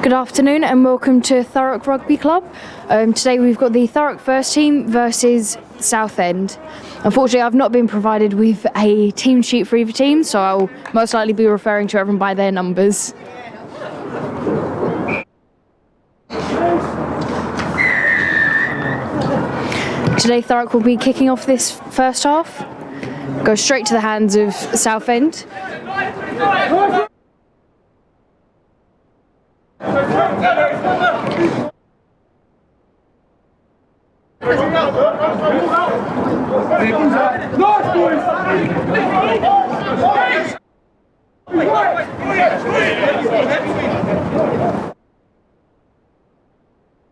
Good afternoon and welcome to Thurrock Rugby Club. Today we've got the Thurrock first team versus Southend. Unfortunately, I've not been provided with a team sheet for either team, so I'll most likely be referring to everyone by their numbers. Today Thurrock will be kicking off this first half. Go straight to the hands of Southend.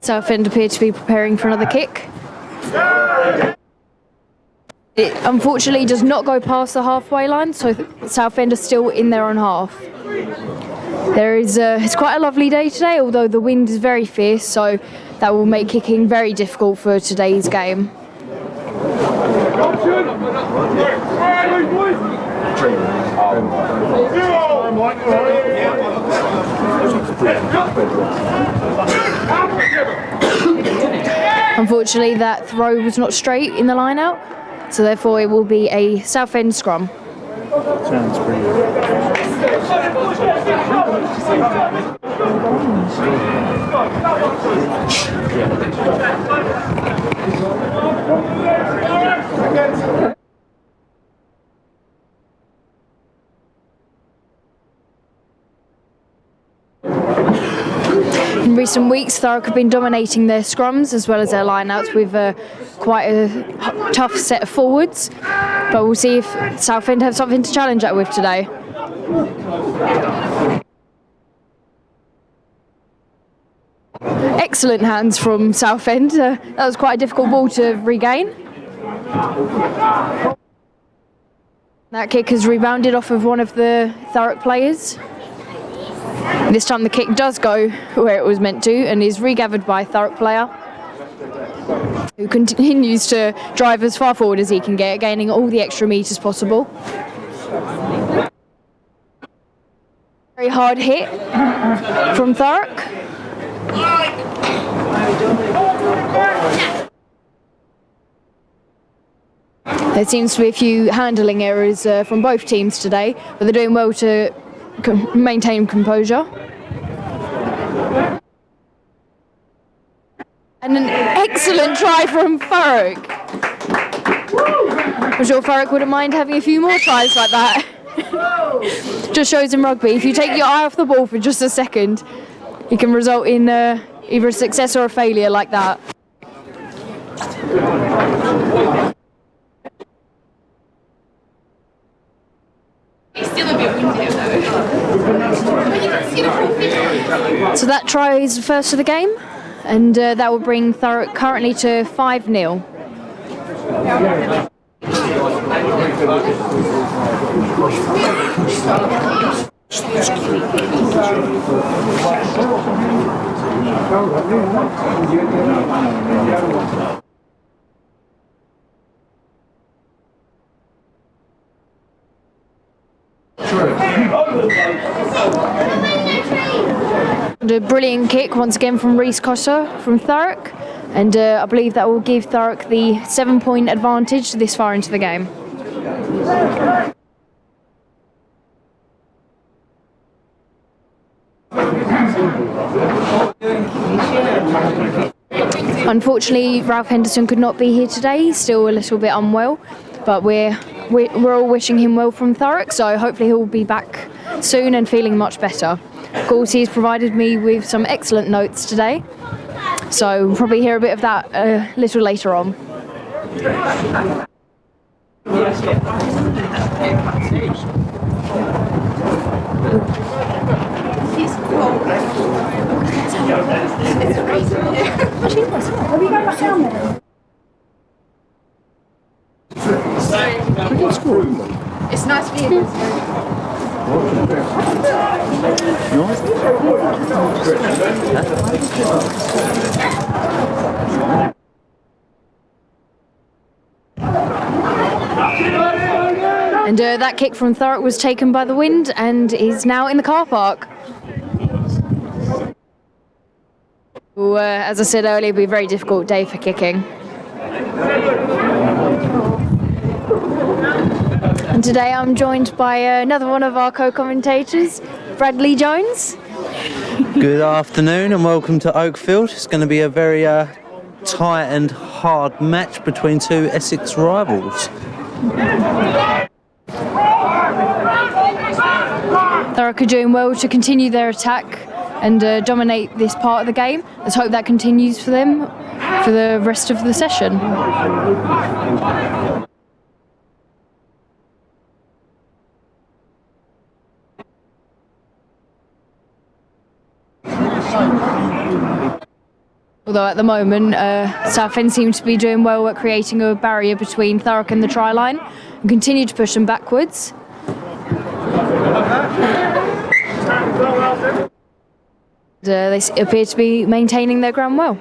Southend appear to be preparing for another kick. It unfortunately does not go past the halfway line, so Southend are still in their own half. It's quite a lovely day today, although the wind is very fierce, so that will make kicking very difficult for today's game. Unfortunately, that throw was not straight in the line out, so therefore it will be a Southend scrum. Sounds brilliant. In recent weeks, Thurrock have been dominating their scrums as well as their lineouts with quite a tough set of forwards. But we'll see if Southend have something to challenge that with today. Excellent hands from Southend. That was quite a difficult ball to regain. That kick has rebounded off of one of the Thurrock players. This time the kick does go where it was meant to and is regathered by a Thurrock player, who continues to drive as far forward as he can get, gaining all the extra metres possible. Very hard hit from Thurrock. There seems to be a few handling errors from both teams today, but they're doing well to maintain composure. And an excellent try from Thurrock. I'm sure Thurrock wouldn't mind having a few more tries like that. Just shows in rugby, if you take your eye off the ball for just a second, it can result in either a success or a failure like that. It's still a bit windy though. So that try is the first of the game, and that will bring Thurrock currently to 5-0. And a brilliant kick once again from Reece Cotter from Thurrock, and I believe that will give Thurrock the 7-point advantage this far into the game. Unfortunately, Ralph Henderson could not be here today. He's still a little bit unwell, but we're all wishing him well from Thurrock, so hopefully he'll be back soon and feeling much better. Of course, he's provided me with some excellent notes today, so we'll probably hear a bit of that a little later on. It's nice for you. And that kick from Thurrock was taken by the wind and is now in the car park. Well, as I said earlier, it'll be a very difficult day for kicking. And today I'm joined by another one of our co-commentators, Bradley Jones. Good afternoon and welcome to Oakfield. It's going to be a very tight and hard match between two Essex rivals. Thurrock are doing well to continue their attack and dominate this part of the game. Let's hope that continues for them for the rest of the session. Although at the moment, Southend seem to be doing well at creating a barrier between Thurrock and the try line and continue to push them backwards. They appear to be maintaining their ground well.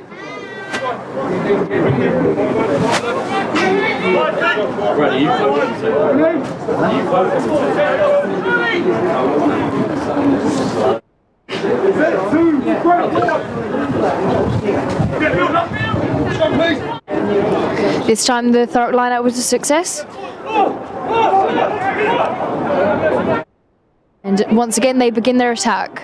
This time the Thurrock line-out was a success. And once again they begin their attack.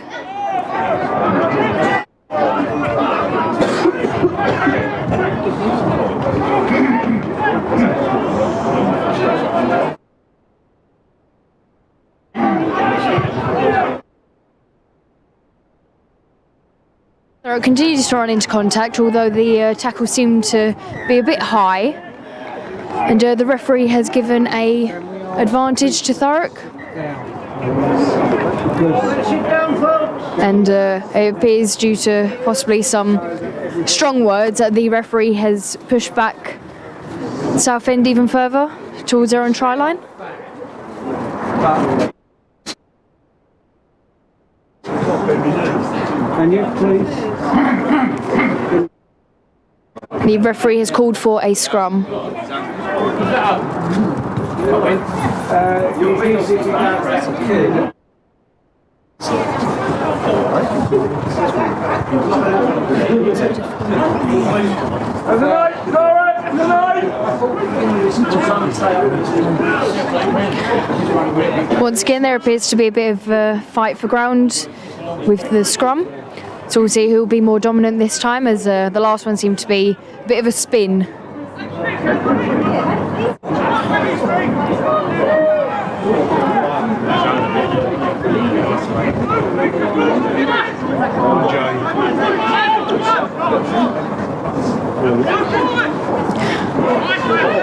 Thurrock continues to run into contact, although the tackles seem to be a bit high. And the referee has given a advantage to Thurrock. And it appears due to possibly some strong words that the referee has pushed back Southend even further towards their own try line. Can you please? The referee has called for a scrum. Once again, there appears to be a bit of a fight for ground with the scrum. So we'll see who will be more dominant this time, as the last one seemed to be a bit of a spin.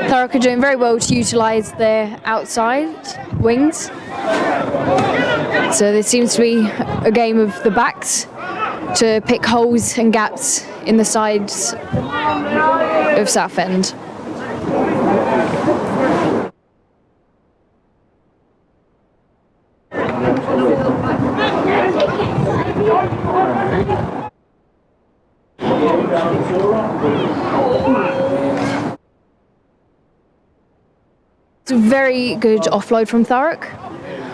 Thurrock are doing very well to utilise their outside wings. So this seems to be a game of the backs to pick holes and gaps in the sides of Southend. It's a very good offload from Thurrock.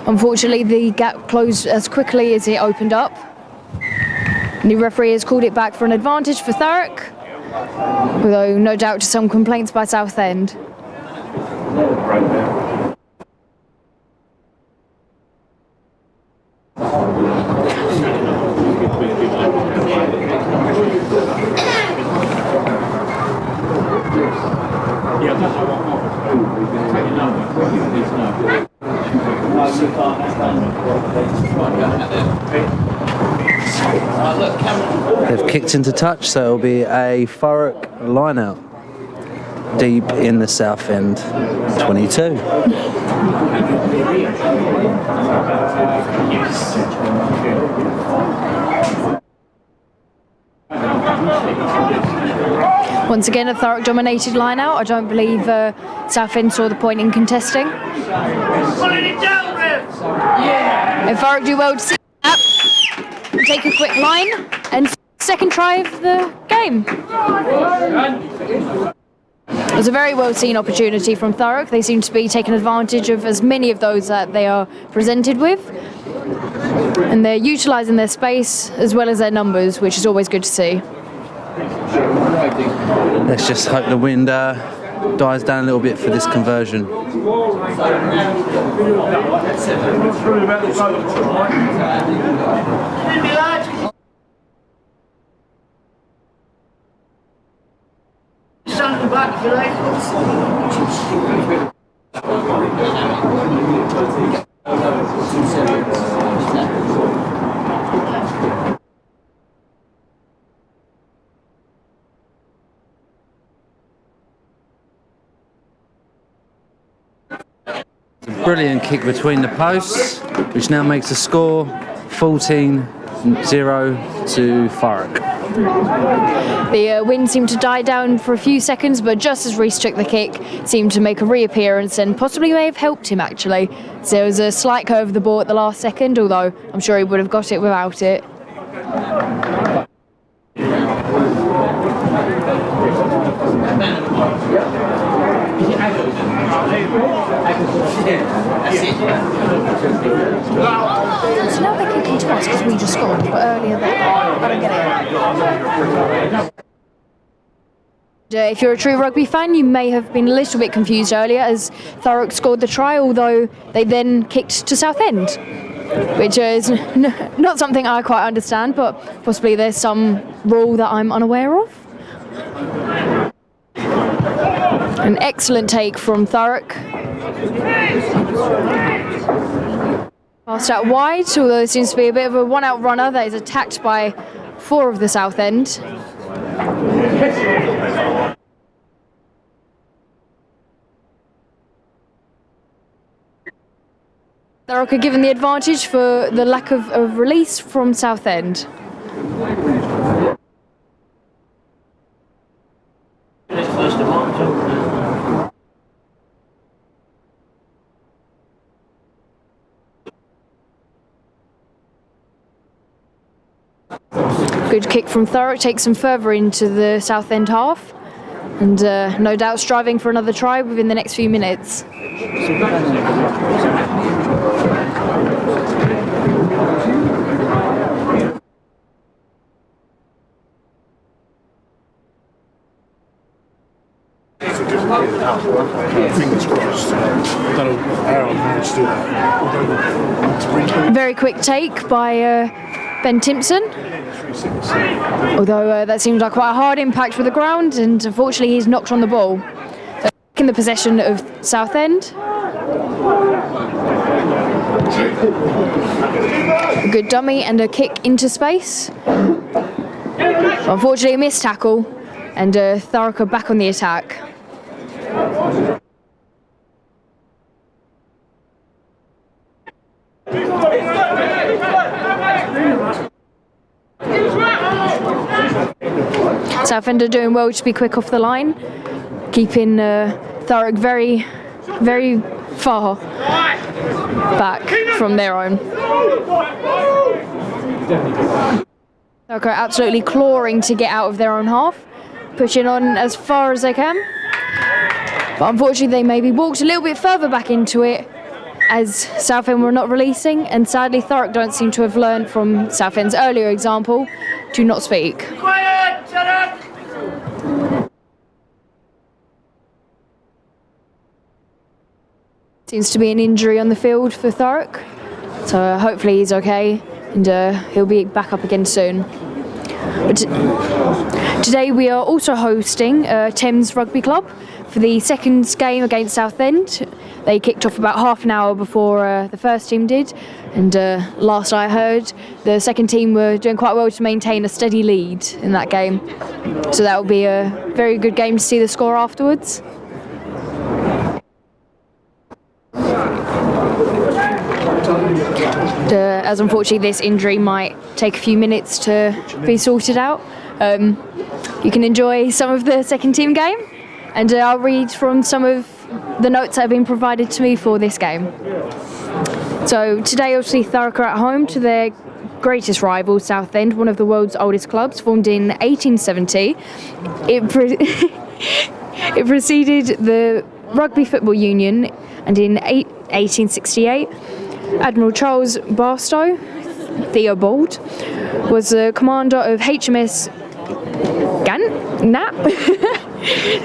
Unfortunately, the gap closed as quickly as it opened up. The referee has called it back for an advantage for Thurrock, although no doubt to some complaints by Southend. They've kicked into touch, so it'll be a Thurrock line-out deep in the Southend 22. Once again, a Thurrock dominated line-out. I don't believe Southend saw the point in contesting. And Thurrock do well to see that. Take a quick line and second try of the game. It was a very well seen opportunity from Thurrock. They seem to be taking advantage of as many of those that they are presented with. And they're utilising their space as well as their numbers, which is always good to see. Let's just hope the wind dies down a little bit for this conversion. Brilliant kick between the posts, which now makes the score 14-0 to Thurrock. The wind seemed to die down for a few seconds, but just as Reese took the kick, it seemed to make a reappearance and possibly may have helped him actually. So there was a slight curve of the ball at the last second, although I'm sure he would have got it without it. So now they're kicking to us because we just scored, but earlier I don't get it. If you're a true rugby fan, you may have been a little bit confused earlier as Thurrock scored the try, although they then kicked to Southend, which is not something I quite understand, but possibly there's some rule that I'm unaware of. An excellent take from Thurrock. Passed out wide, although there seems to be a bit of a one-out runner that is attacked by 4 of the Southend. Thurrock are given the advantage for the lack of release from Southend. Good kick from Thurrock takes them further into the Southend half, and no doubt striving for another try within the next few minutes. Fingers crossed. I don't know how I managed to do that. Very quick take by Ben Timpson. Although that seems like quite a hard impact with the ground, and unfortunately he's knocked on the ball. In the possession of Southend. A good dummy and a kick into space. Unfortunately a missed tackle, and Thurrock are back on the attack. Southend are doing well to be quick off the line, keeping Thurrock very, very far back from their own. Thurrock are absolutely clawing to get out of their own half, pushing on as far as they can. But unfortunately they maybe walked a little bit further back into it as Southend were not releasing, and sadly Thurrock don't seem to have learned from Southend's earlier example to not speak. Quiet! Shut up! Seems to be an injury on the field for Thurrock, so hopefully he's okay and he'll be back up again soon. But today we are also hosting Thames Rugby Club for the second game against Southend. They kicked off about half an hour before the first team did, and last I heard the second team were doing quite well to maintain a steady lead in that game, so that will be a very good game to see the score afterwards. As unfortunately this injury might take a few minutes to be sorted out, you can enjoy some of the second team game, and I'll read from some of the notes that have been provided to me for this game. So today obviously Thurrock are at home to their greatest rival Southend, one of the world's oldest clubs, formed in 1870. It preceded the Rugby Football Union, and in 1868 Admiral Charles Barstow, Theobald, was the commander of HMS Nap.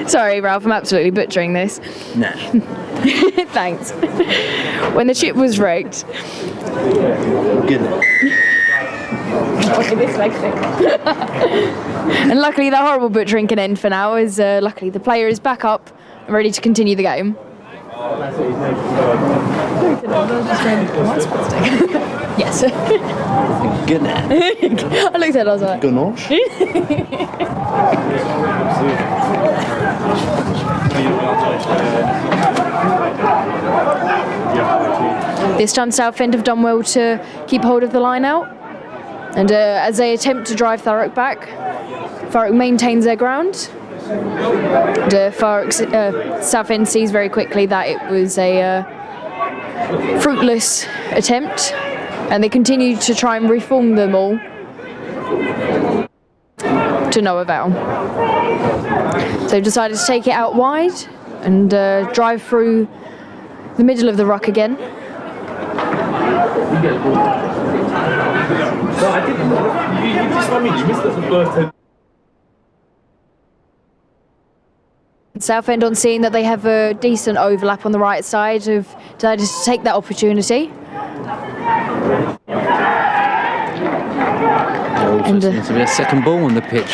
Sorry, Ralph, I'm absolutely butchering this. Nah. Thanks. When the ship was wrecked. Goodness. And luckily the horrible butchering can end for now, as luckily the player is back up and ready to continue the game. Yes. Goodness. I looked at it, I was like... Gosh. This time Southend have done well to keep hold of the line out. And as they attempt to drive Thurrock back, Thurrock maintains their ground. And Southend sees very quickly that it was a fruitless attempt, and they continue to try and reform them all to no avail. So they've decided to take it out wide and drive through the middle of the ruck again. No, I didn't. You just I mean, you missed the first 10. Southend, on seeing that they have a decent overlap on the right side, have decided to take that opportunity. There also seems to be a second ball on the pitch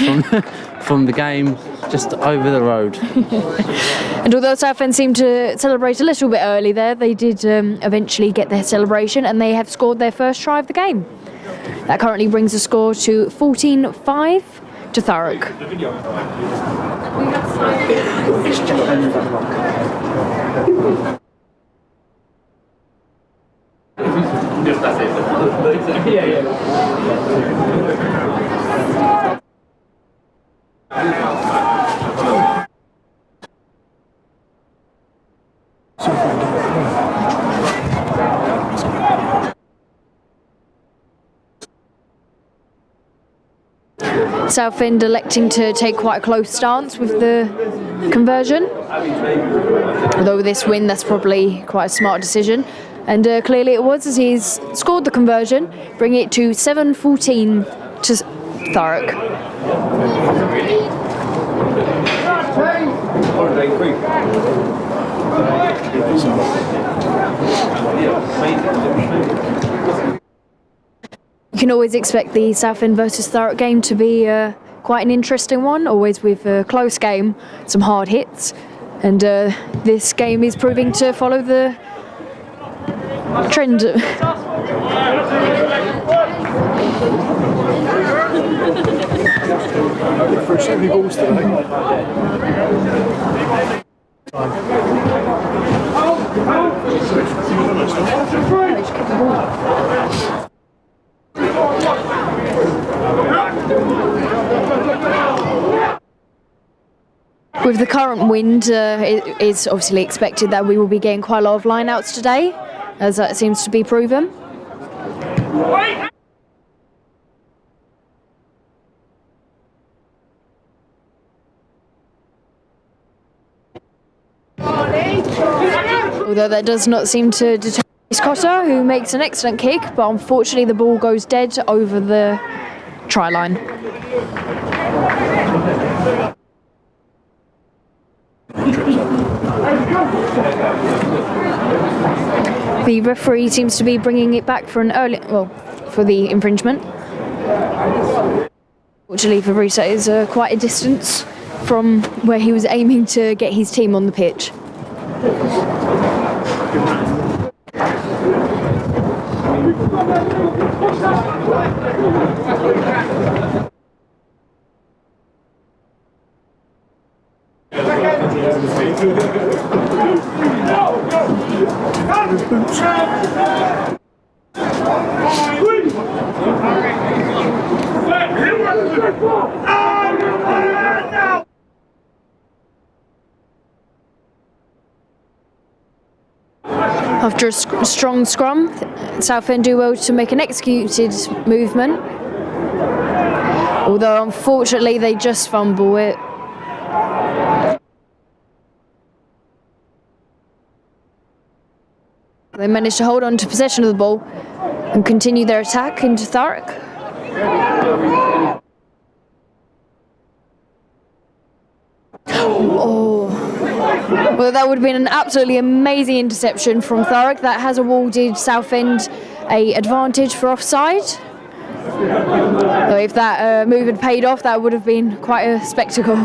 from the game just over the road. And although Southend seemed to celebrate a little bit early there, they did eventually get their celebration, and they have scored their first try of the game. That currently brings the score to 14-5 to Thurrock. Southend electing to take quite a close stance with the conversion. Although this win, that's probably quite a smart decision. And clearly it was, as he's scored the conversion, bringing it to 7-14 to Thurrock. You can always expect the Southend versus Thurrock game to be quite an interesting one, always with a close game, some hard hits, and this game is proving to follow the trend. For so many balls today. With the current wind, it is obviously expected that we will be getting quite a lot of line-outs today, as that seems to be proven. Although that does not seem to deter Cotter, who makes an excellent kick, but unfortunately the ball goes dead over the try line. The referee seems to be bringing it back for an early, for the infringement. Fortunately for Bruce, it is quite a distance from where he was aiming to get his team on the pitch. After a strong scrum, Southend do well to make an executed movement. Although unfortunately they just fumble it. They managed to hold on to possession of the ball and continue their attack into Thurrock. Well, that would have been an absolutely amazing interception from Thurrock. That has awarded Southend a advantage for offside. So if that move had paid off, that would have been quite a spectacle.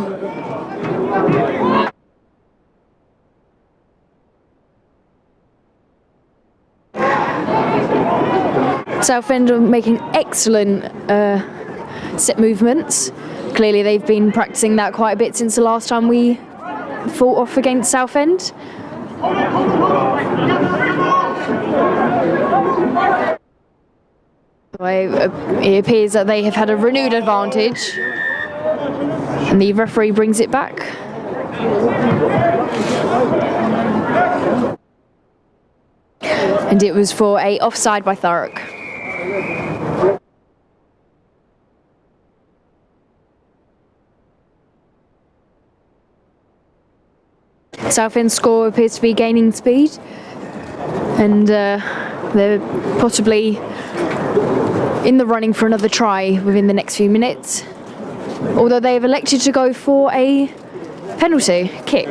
Southend are making excellent set movements. Clearly they've been practicing that quite a bit since the last time we fought off against Southend. It appears that they have had a renewed advantage and the referee brings it back. And it was for a offside by Thurrock. Southend's score appears to be gaining speed, and they're possibly in the running for another try within the next few minutes, although they have elected to go for a penalty kick.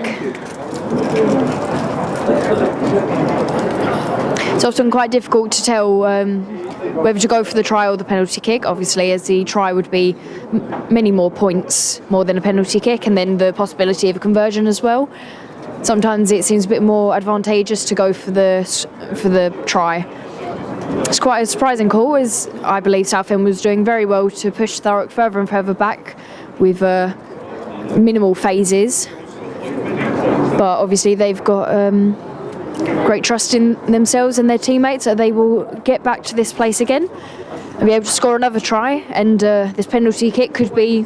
It's often quite difficult to tell whether to go for the try or the penalty kick, obviously, as the try would be many more points more than a penalty kick, and then the possibility of a conversion as well. Sometimes it seems a bit more advantageous to go for the try. It's quite a surprising call, as I believe Southend was doing very well to push Thurrock further and further back with minimal phases. But obviously they've got great trust in themselves and their teammates, so they will get back to this place again and be able to score another try, and this penalty kick could be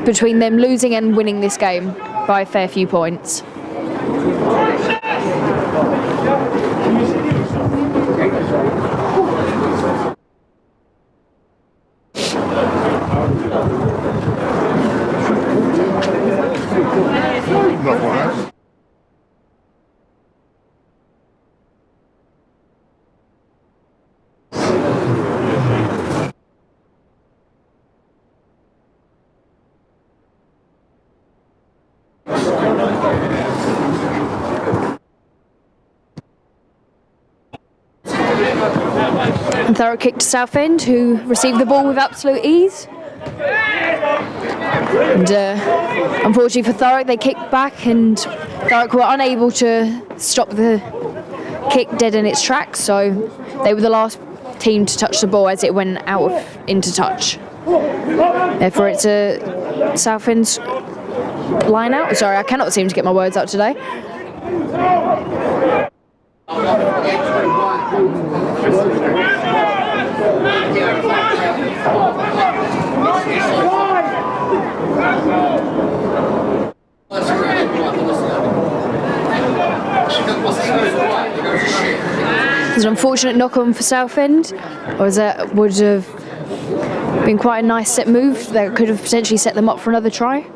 between them losing and winning this game by a fair few points. And Thurrock kick to Southend, who received the ball with absolute ease. And unfortunately for Thurrock, they kicked back, and Thurrock were unable to stop the kick dead in its tracks, so they were the last team to touch the ball as it went into touch. Therefore, it's a Southend's line out. Sorry, I cannot seem to get my words out today. There's an unfortunate knock-on for Southend, or that would have been quite a nice set move that could have potentially set them up for another try.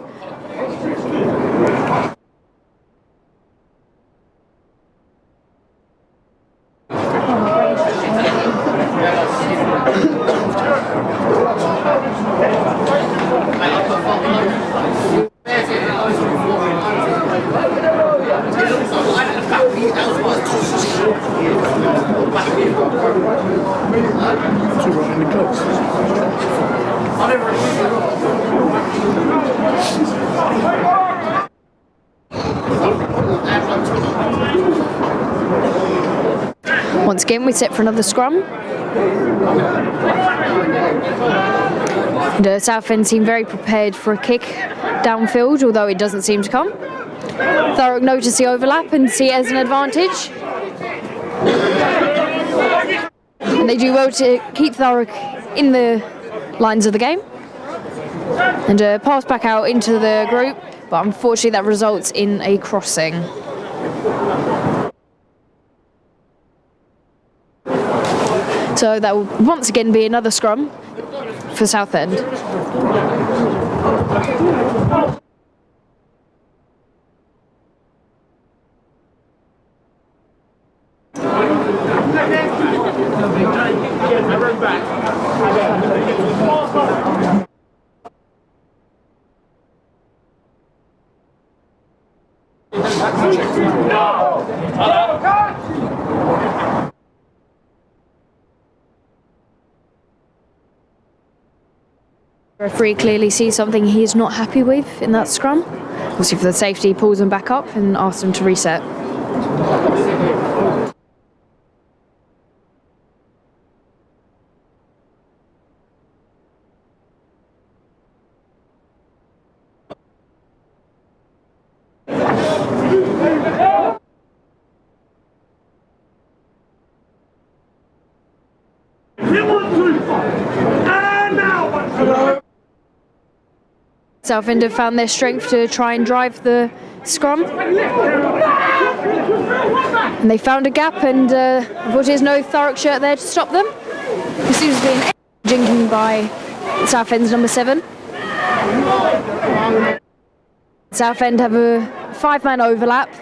Once again, we set for another scrum. And Southend seem very prepared for a kick downfield, although it doesn't seem to come. Thurrock notice the overlap and see it as an advantage. And they do well to keep Thurrock in the lines of the game. And pass back out into the group, but unfortunately that results in a crossing. So that will once again be another scrum for Southend. The referee clearly sees something he is not happy with in that scrum. Obviously for the safety, pulls them back up and asks them to reset. Southend have found their strength to try and drive the scrum. And they found a gap, and unfortunately there's no Thurrock shirt there to stop them. This seems to be an jinking by Southend's number 7. Southend have a 5-man overlap,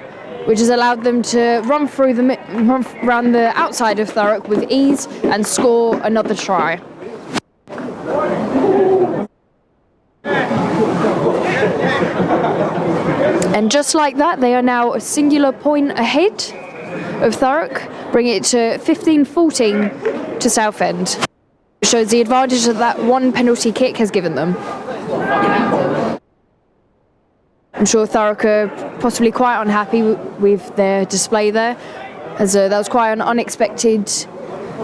which has allowed them to run around the outside of Thurrock with ease and score another try. And just like that, they are now a singular point ahead of Thurrock, bringing it to 15-14 to Southend. It shows the advantage that one penalty kick has given them. I'm sure Thurrock are possibly quite unhappy with their display there, as that was quite an unexpected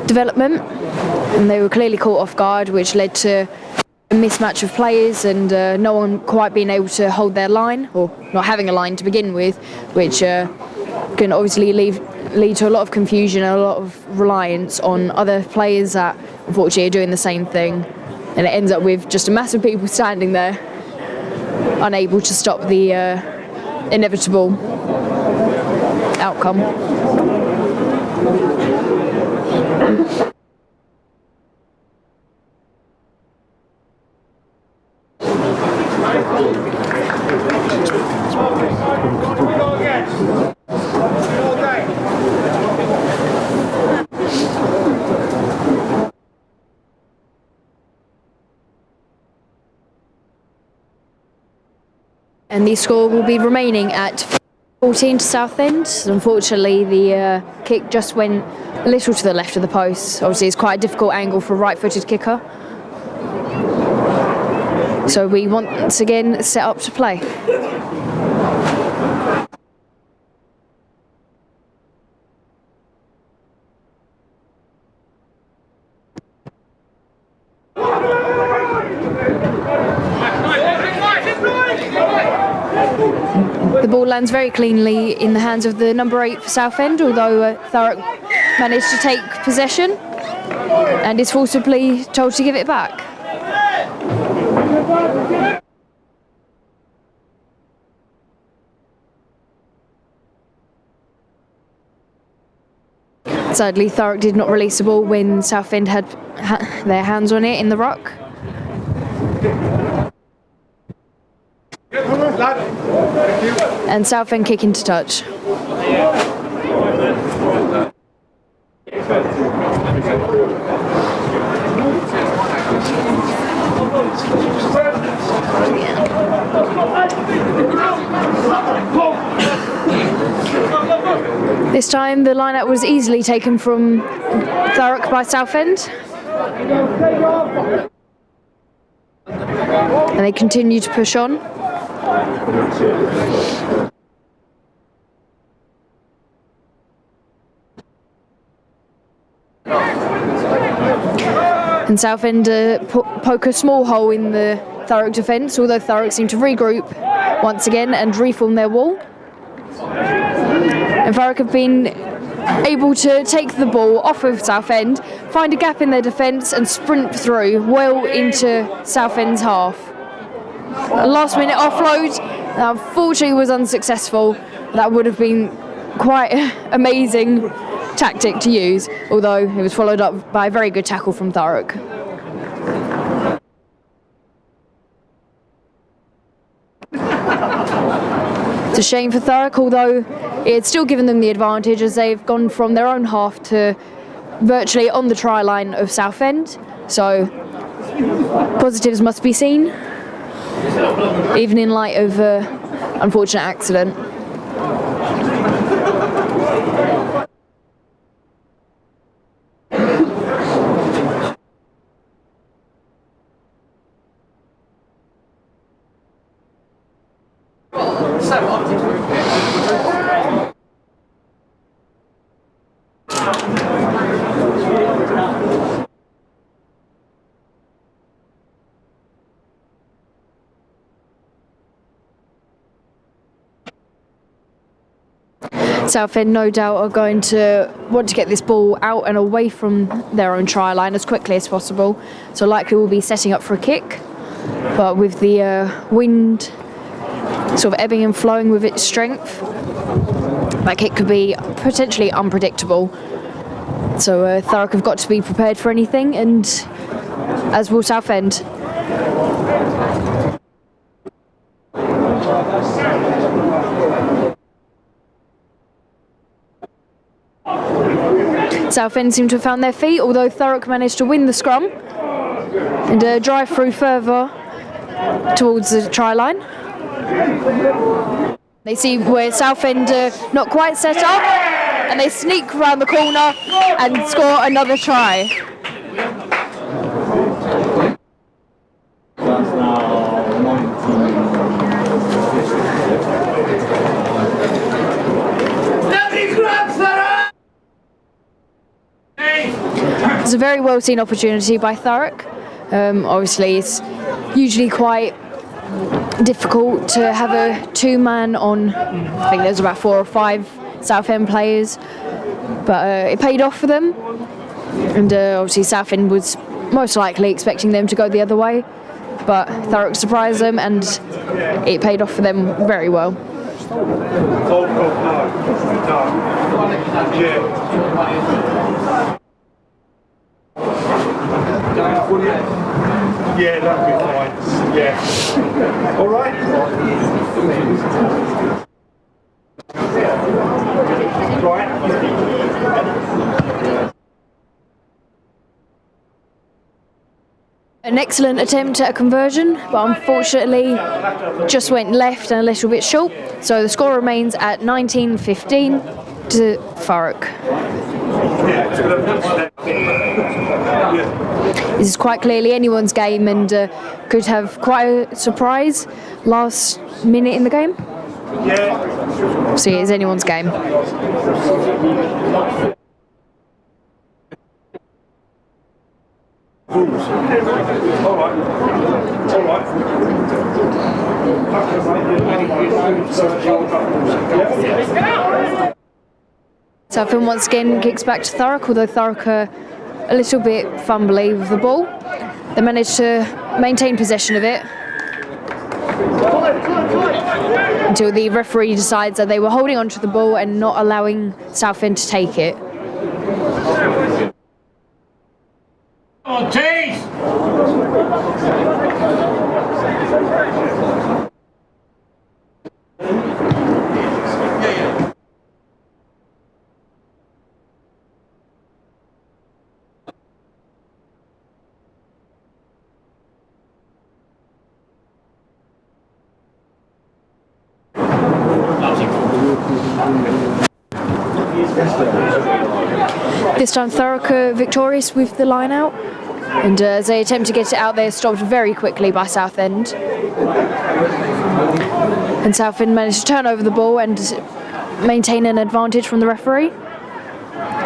development, and they were clearly caught off guard, which led to a mismatch of players and no one quite being able to hold their line, or not having a line to begin with, which can obviously lead to a lot of confusion and a lot of reliance on other players that unfortunately are doing the same thing, and it ends up with just a mass of people standing there unable to stop the inevitable outcome. And the score will be remaining at 14 to Southend. Unfortunately, the kick just went a little to the left of the post. Obviously, it's quite a difficult angle for a right-footed kicker. So we once again set up to play. The ball lands very cleanly in the hands of the number 8 for Southend, although Thurrock managed to take possession and is forcibly told to give it back. Sadly, Thurrock did not release the ball when Southend had their hands on it in the ruck. And Southend kick into touch. This time the line-out was easily taken from Thurrock by Southend. And they continue to push on. And Southend poke a small hole in the Thurrock defence, although Thurrock seem to regroup once again and reform their wall. And Thurrock have been able to take the ball off of Southend, find a gap in their defence and sprint through well into Southend's half. A last minute offload, unfortunately was unsuccessful. That would have been quite an amazing tactic to use, although it was followed up by a very good tackle from Thurrock. It's a shame for Thurrock, although it's still given them the advantage as they've gone from their own half to virtually on the try line of Southend. So positives must be seen, even in light of unfortunate accident. Southend no doubt are going to want to get this ball out and away from their own try line as quickly as possible. So likely we'll be setting up for a kick. But with the wind sort of ebbing and flowing with its strength, that kick could be potentially unpredictable. So Thurrock have got to be prepared for anything, and as will Southend. Southend seem to have found their feet, although Thurrock managed to win the scrum and drive through further towards the try line. They see where Southend not quite set up, and they sneak around the corner and score another try. It's a very well seen opportunity by Thurrock. Obviously, it's usually quite difficult to have a two-man on. I think there's about 4 or 5 Southend players, but it paid off for them. And obviously, Southend was most likely expecting them to go the other way, but Thurrock surprised them, and it paid off for them very well. Yeah, that'll be fine. Yeah. All right. An excellent attempt at a conversion, but unfortunately just went left and a little bit short. So the score remains at 19-15 to Thurrock. This is quite clearly anyone's game, and could have quite a surprise last minute in the game. See, it's anyone's game. Southend once again kicks back to Thurrock, although Thurrock are a little bit fumbly with the ball. They managed to maintain possession of it until the referee decides that they were holding onto the ball and not allowing Southend to take it. On, tease! This time Thurrock are victorious with the line out, and as they attempt to get it out, they're stopped very quickly by Southend. And Southend managed to turn over the ball and maintain an advantage from the referee.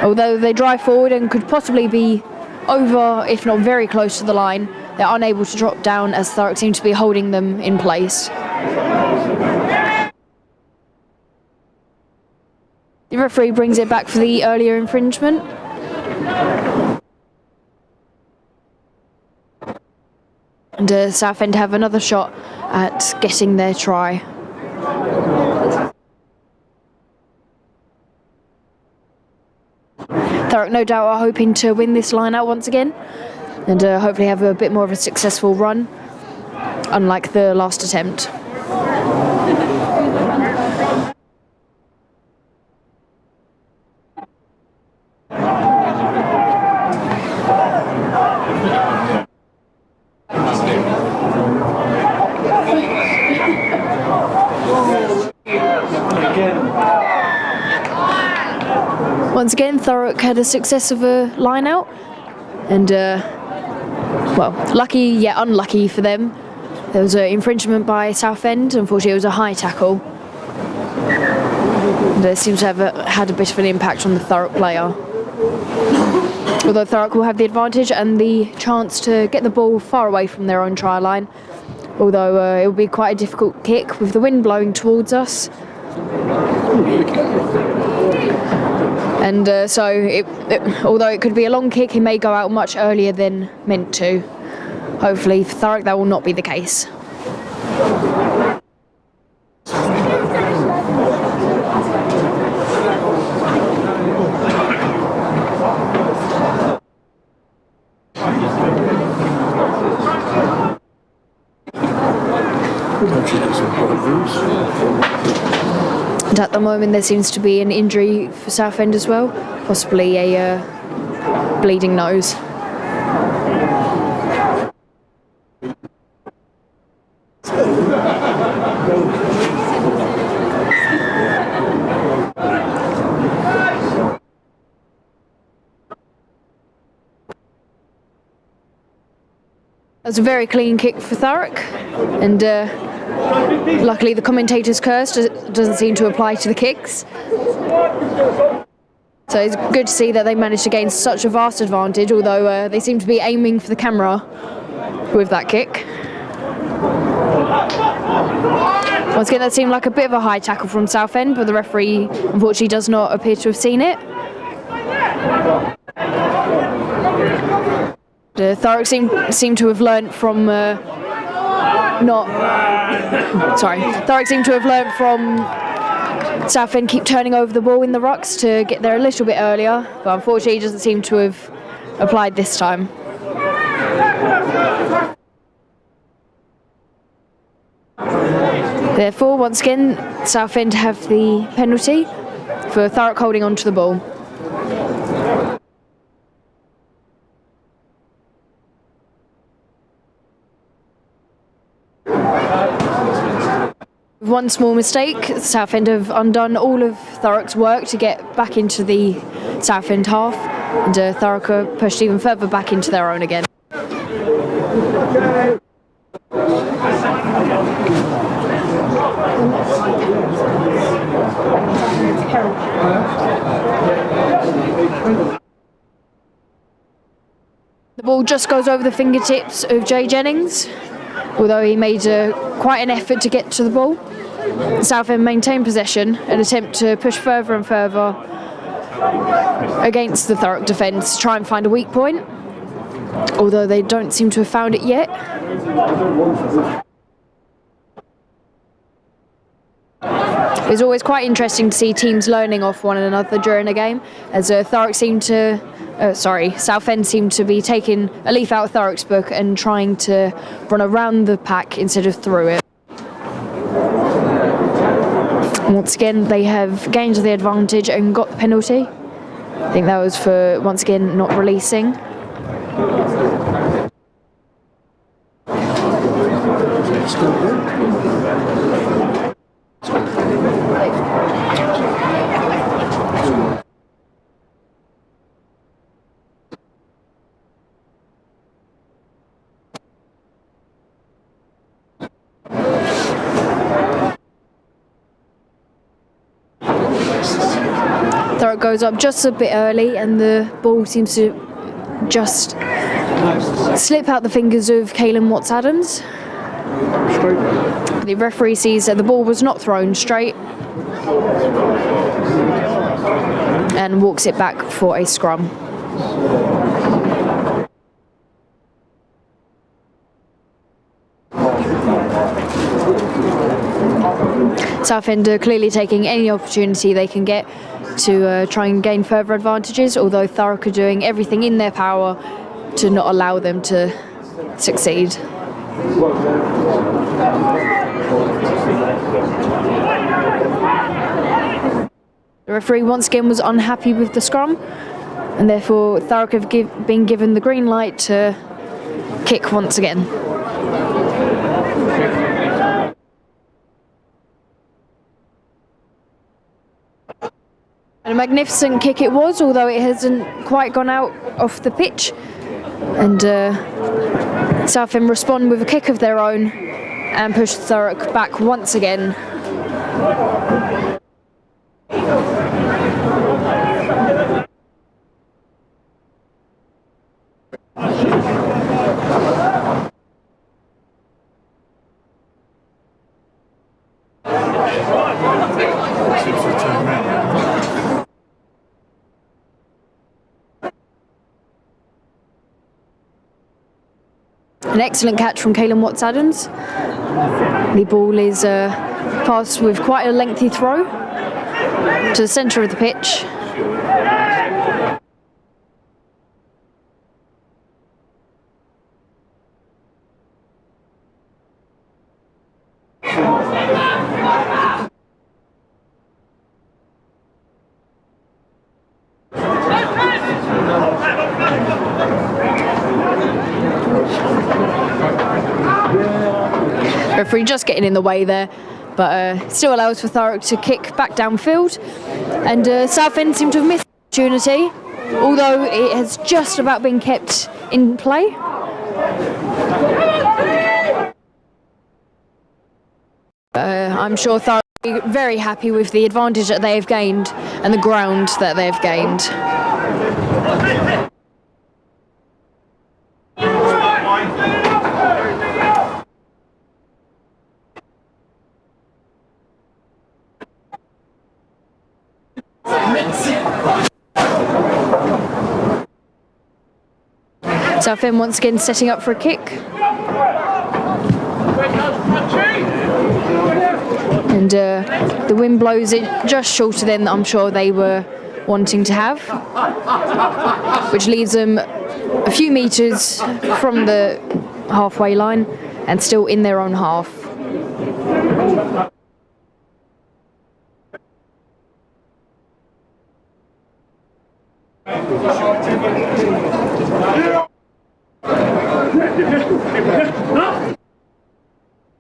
Although they drive forward and could possibly be over, if not very close to the line, they're unable to drop down as Thurrock seem to be holding them in place. The referee brings it back for the earlier infringement. And Southend have another shot at getting their try. Thurrock no doubt are hoping to win this line out once again, and hopefully have a bit more of a successful run, unlike the last attempt. Once again, Thurrock had a success of a line out, and well, lucky yet unlucky for them. There was an infringement by Southend. Unfortunately, it was a high tackle, and it seems to have had a bit of an impact on the Thurrock player. Although Thurrock will have the advantage and the chance to get the ball far away from their own try line. Although it will be quite a difficult kick with the wind blowing towards us. And although it could be a long kick, he may go out much earlier than meant to. Hopefully for Thurrock that will not be the case. And at the moment there seems to be an injury for Southend as well, possibly a bleeding nose. That was a very clean kick for Thurrock, and luckily the commentator's curse doesn't seem to apply to the kicks. So it's good to see that they managed to gain such a vast advantage, although they seem to be aiming for the camera with that kick. Once again, that seemed like a bit of a high tackle from Southend, but the referee unfortunately does not appear to have seen it. Thurrock seemed to have learnt from Thurrock seemed to have learnt from Southend keep turning over the ball in the rucks to get there a little bit earlier, but unfortunately he doesn't seem to have applied this time. Therefore, once again, Southend have the penalty for Thurrock holding on to the ball. One small mistake, Southend have undone all of Thurrock's work to get back into the Southend half, and Thurrock are pushed even further back into their own again. The ball just goes over the fingertips of Jay Jennings, although he made quite an effort to get to the ball. Southend maintain possession and attempt to push further and further against the Thurrock defence, try and find a weak point, although they don't seem to have found it yet. It's always quite interesting to see teams learning off one another during a game, as Southend seemed to be taking a leaf out of Thurrock's book and trying to run around the pack instead of through it. Once again, they have gained the advantage and got the penalty. I think that was for, once again, not releasing. Thurrock goes up just a bit early and the ball seems to just slip out the fingers of Caelan Watts-Adams. The referee sees that the ball was not thrown straight and walks it back for a scrum. Southend are clearly taking any opportunity they can get to try and gain further advantages, although Thurrock are doing everything in their power to not allow them to succeed. The referee once again was unhappy with the scrum, and therefore Thurrock have been given the green light to kick once again. And a magnificent kick it was, although it hasn't quite gone out off the pitch. And Southend respond with a kick of their own and push Thurrock back once again. An excellent catch from Caelan Watts-Adams. The ball is passed with quite a lengthy throw to the centre of the pitch. Referee just getting in the way there, but still allows for Thurrock to kick back downfield. And Southend seem to have missed the opportunity, although it has just about been kept in play. I'm sure Thurrock will be very happy with the advantage that they have gained and the ground that they have gained. Southend once again setting up for a kick. And the wind blows it just shorter than I'm sure they were wanting to have, which leaves them a few metres from the halfway line and still in their own half.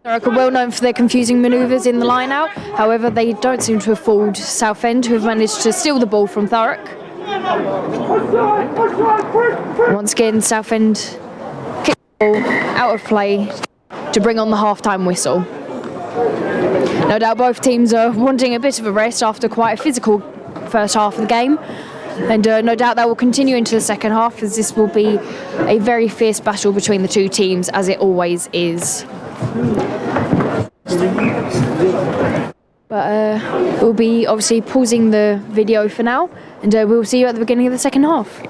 Thurrock are well known for their confusing manoeuvres in the line-out. However, they don't seem to have fooled Southend, who have managed to steal the ball from Thurrock. Once again, Southend kick the ball out of play to bring on the half-time whistle. No doubt both teams are wanting a bit of a rest after quite a physical first half of the game. And no doubt that will continue into the second half, as this will be a very fierce battle between the two teams, as it always is. But we'll be obviously pausing the video for now, and we'll see you at the beginning of the second half.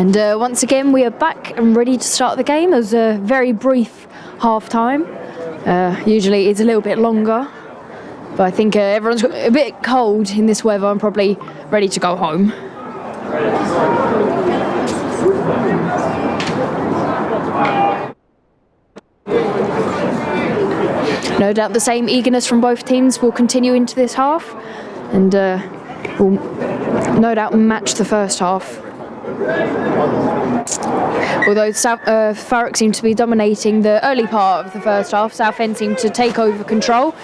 And once again, we are back and ready to start the game. It was a very brief half-time. Usually it's a little bit longer, but I think everyone's got a bit cold in this weather and probably ready to go home. No doubt the same eagerness from both teams will continue into this half, and will no doubt match the first half. Although Thurrock seemed to be dominating the early part of the first half, Southend seemed to take over control,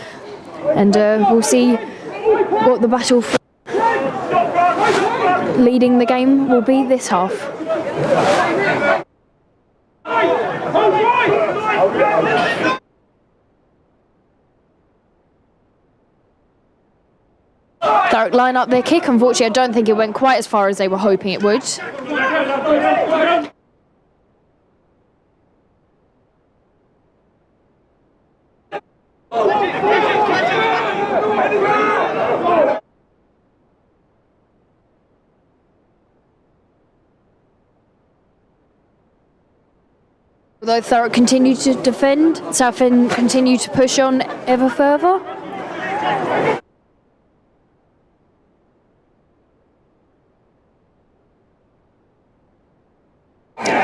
and we'll see what the battle for leading the game will be this half. Thurrock line up their kick. Unfortunately, I don't think it went quite as far as they were hoping it would. Although Thurrock continued to defend, Southend continued to push on ever further.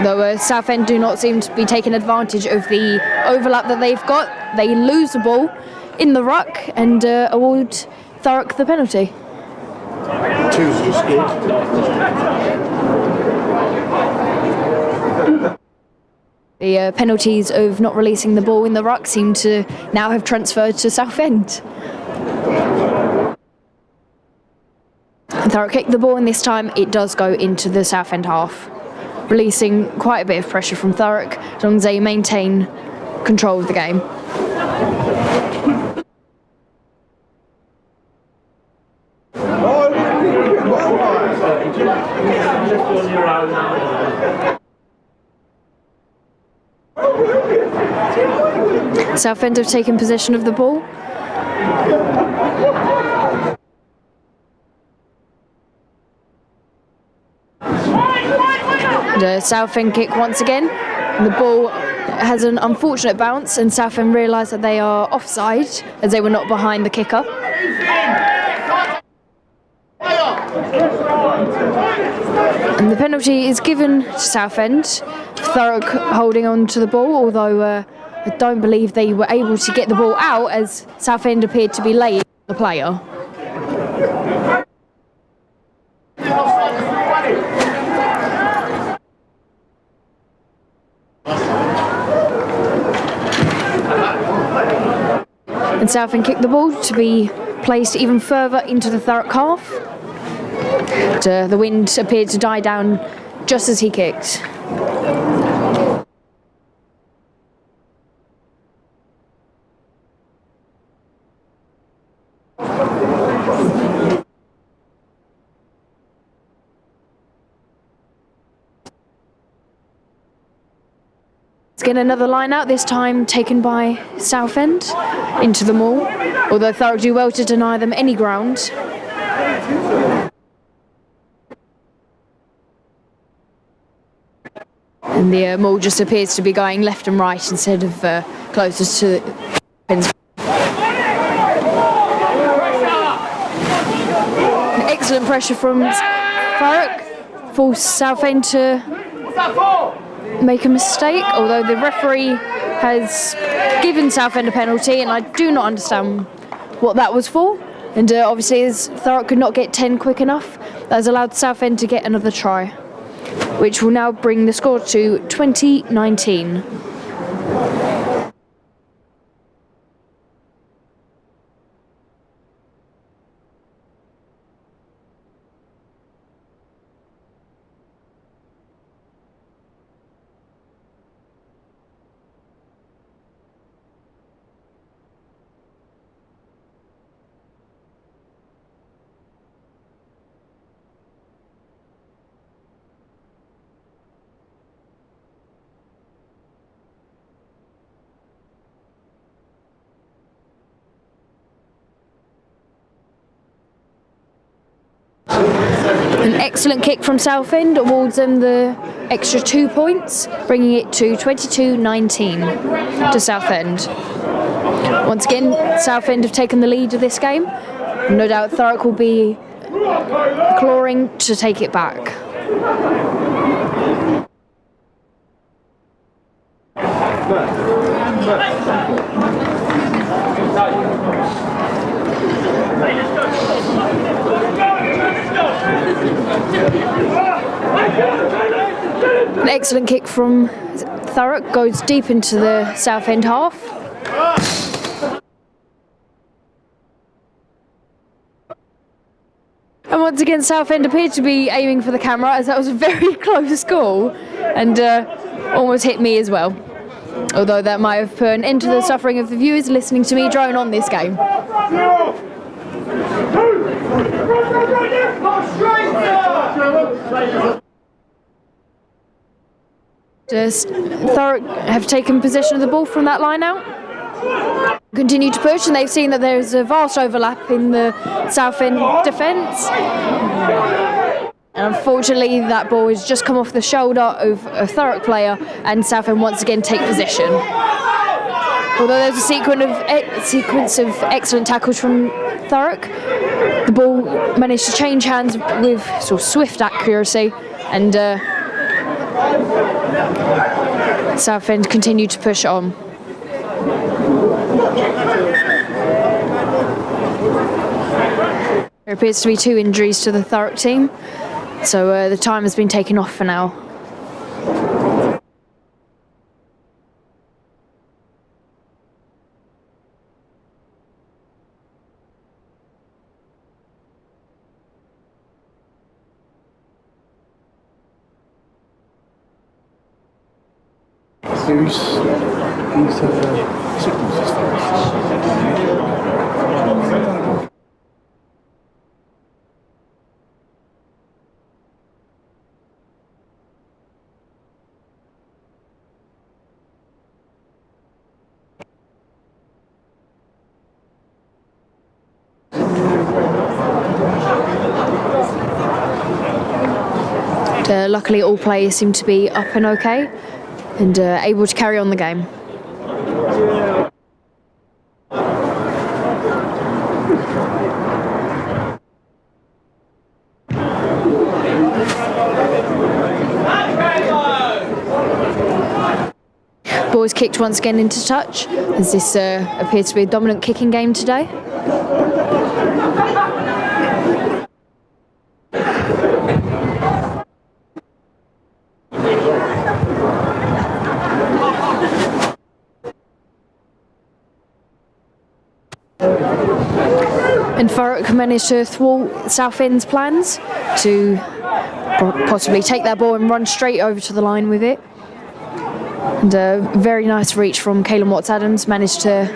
Though Southend do not seem to be taking advantage of the overlap that they've got. They lose the ball in the ruck and award Thurrock the penalty. Two's just good. The penalties of not releasing the ball in the ruck seem to now have transferred to Southend. Thurrock kicked the ball, and this time it does go into the Southend half, releasing quite a bit of pressure from Thurrock as long as they maintain control of the game. Southend have taken possession of the ball. The Southend kick once again. And the ball has an unfortunate bounce, and Southend realise that they are offside as they were not behind the kicker. And the penalty is given to Southend. Thurrock holding on to the ball, although I don't believe they were able to get the ball out as Southend appeared to be late the player. And Southend kicked the ball to be placed even further into the Thurrock half. But, the wind appeared to die down just as he kicked. Again, another line out, this time taken by Southend into the maul, although Thurrock do well to deny them any ground. And the maul just appears to be going left and right instead of closest to excellent pressure from Thurrock, forced Southend to make a mistake, although the referee has given Southend a penalty, and I do not understand what that was for. And obviously, as Thurrock could not get 10 quick enough, that has allowed Southend to get another try, which will now bring the score to 20-19. An excellent kick from Southend awards them the extra 2 points, bringing it to 22-19 to Southend. Once again, Southend have taken the lead of this game. No doubt Thurrock will be clawing to take it back. An excellent kick from Thurrock goes deep into the Southend half. And once again, Southend appeared to be aiming for the camera, as that was a very close goal and almost hit me as well. Although that might have put an end to the suffering of the viewers listening to me drone on this game. Thurrock have taken possession of the ball from that line out. Continue to push, and they've seen that there's a vast overlap in the Southend defence. And unfortunately, that ball has just come off the shoulder of a Thurrock player, and Southend once again take possession. Although there's a sequence of excellent tackles from Thurrock, the ball managed to change hands with sort of swift accuracy, and Southend continued to push on. There appears to be 2 injuries to the Thurrock team, so the time has been taken off for now. Who's signals and stuff? Luckily, all players seem to be up and okay, and able to carry on the game. Ball is kicked once again into touch, as this appears to be a dominant kicking game today. And Thurrock managed to thwart Southend's plans to possibly take that ball and run straight over to the line with it. And a very nice reach from Caelan Watts-Adams managed to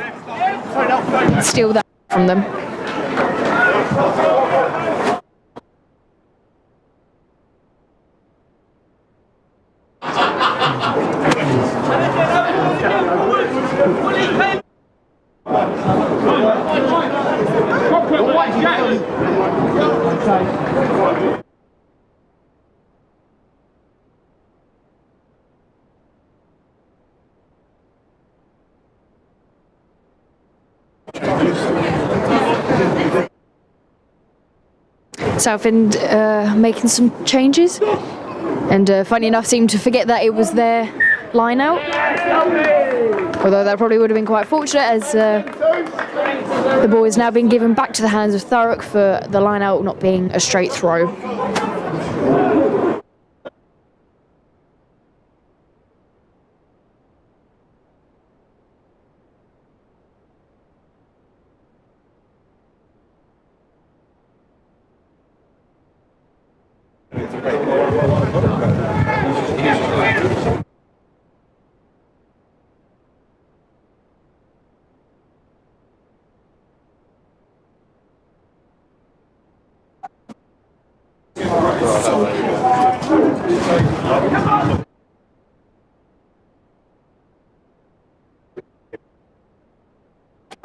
steal that from them. Southend making some changes, and funny enough seemed to forget that it was their line out, although that probably would have been quite fortunate, as the ball is now being given back to the hands of Thurrock for the line out not being a straight throw.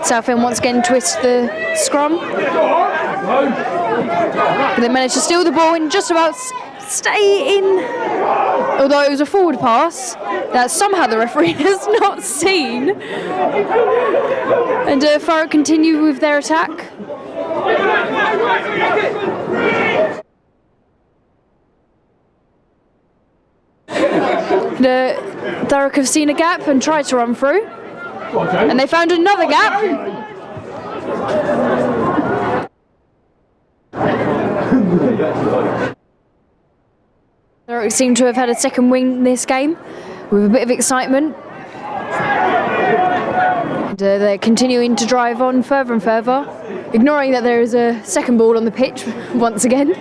Southend once again twist the scrum. They managed to steal the ball and just about stay in. Although it was a forward pass that somehow the referee has not seen. And Thurrock continue with their attack. Thurrock have seen a gap and tried to run through. And they found another gap. Thurrock seem to have had a second win this game with a bit of excitement. And, they're continuing to drive on further and further, ignoring that there is a second ball on the pitch once again.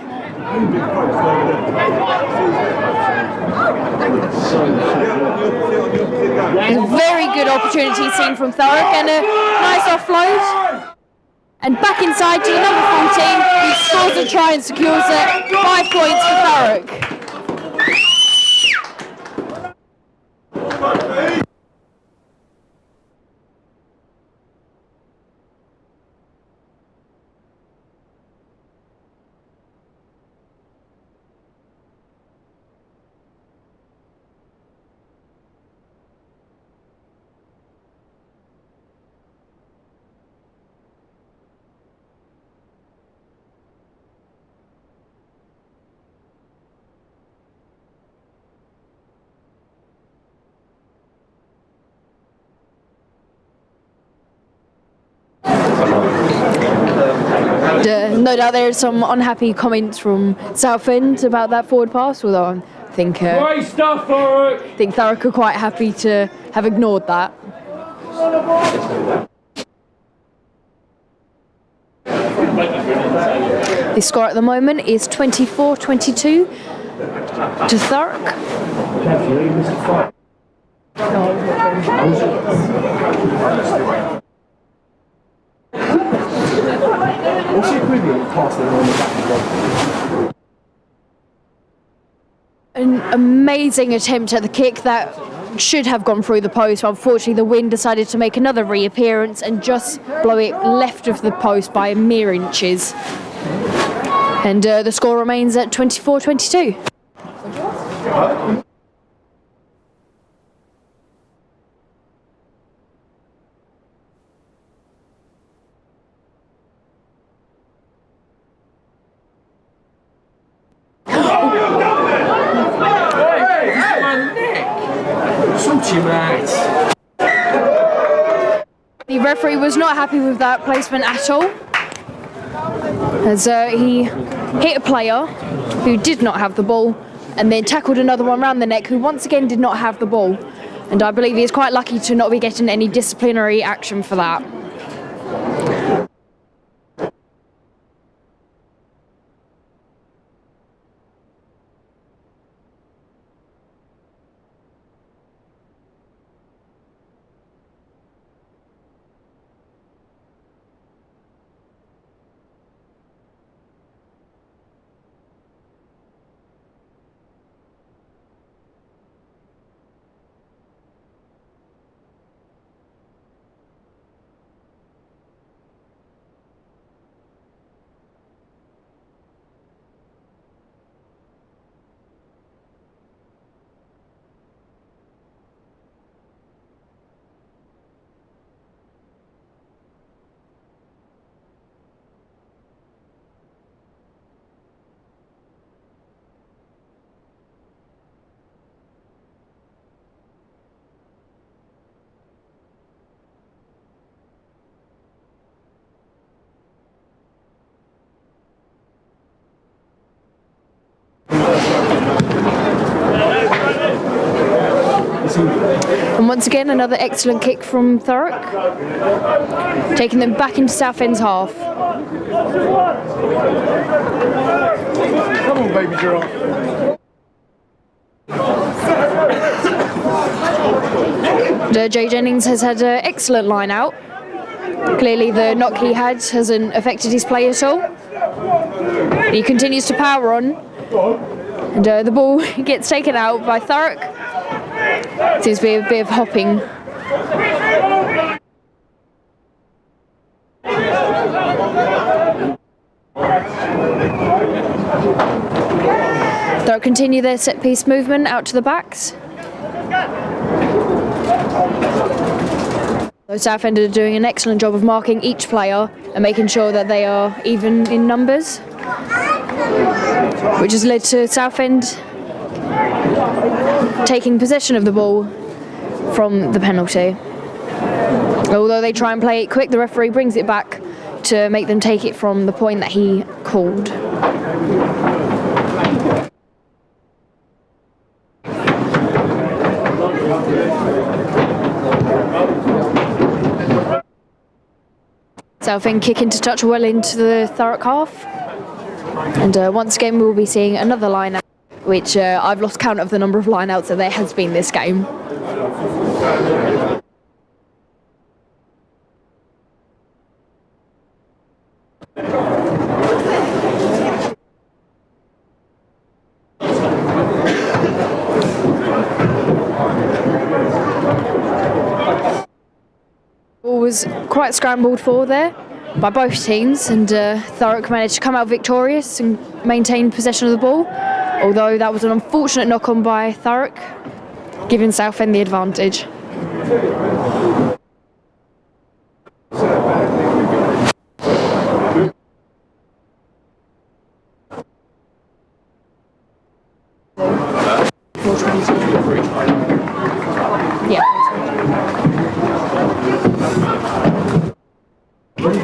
There's a very good opportunity seen from Thurrock and a nice offload. And back inside to the number 14, who scores a try and secures it. 5 points for Thurrock. No doubt there are some unhappy comments from Southend about that forward pass, although I think Thurrock are quite happy to have ignored that. The score at the moment is 24-22 to Thurrock. What's the equivalent pass on the back? An amazing attempt at the kick that should have gone through the post. Unfortunately, the wind decided to make another reappearance and just blow it left of the post by mere inches. And the score remains at 24-22. The referee was not happy with that placement at all, as he hit a player who did not have the ball and then tackled another one round the neck who once again did not have the ball. And I believe he is quite lucky to not be getting any disciplinary action for that. And once again, another excellent kick from Thurrock, taking them back into Southend's half. Come on, baby girl. Jay Jennings has had an excellent line out. Clearly the knock he had hasn't affected his play at all. He continues to power on, and the ball gets taken out by Thurrock. Seems to be a bit of hopping. They'll continue their set piece movement out to the backs. So Southend are doing an excellent job of marking each player and making sure that they are even in numbers, which has led to Southend taking possession of the ball from the penalty. Although they try and play it quick, the referee brings it back to make them take it from the point that he called. Southend kick into touch well into the Thurrock half. And once again we will be seeing another line-out, which I've lost count of the number of line-outs that there has been this game. Was quite scrambled for there by both teams, and Thurrock managed to come out victorious and maintain possession of the ball, although that was an unfortunate knock on by Thurrock, giving Southend the advantage.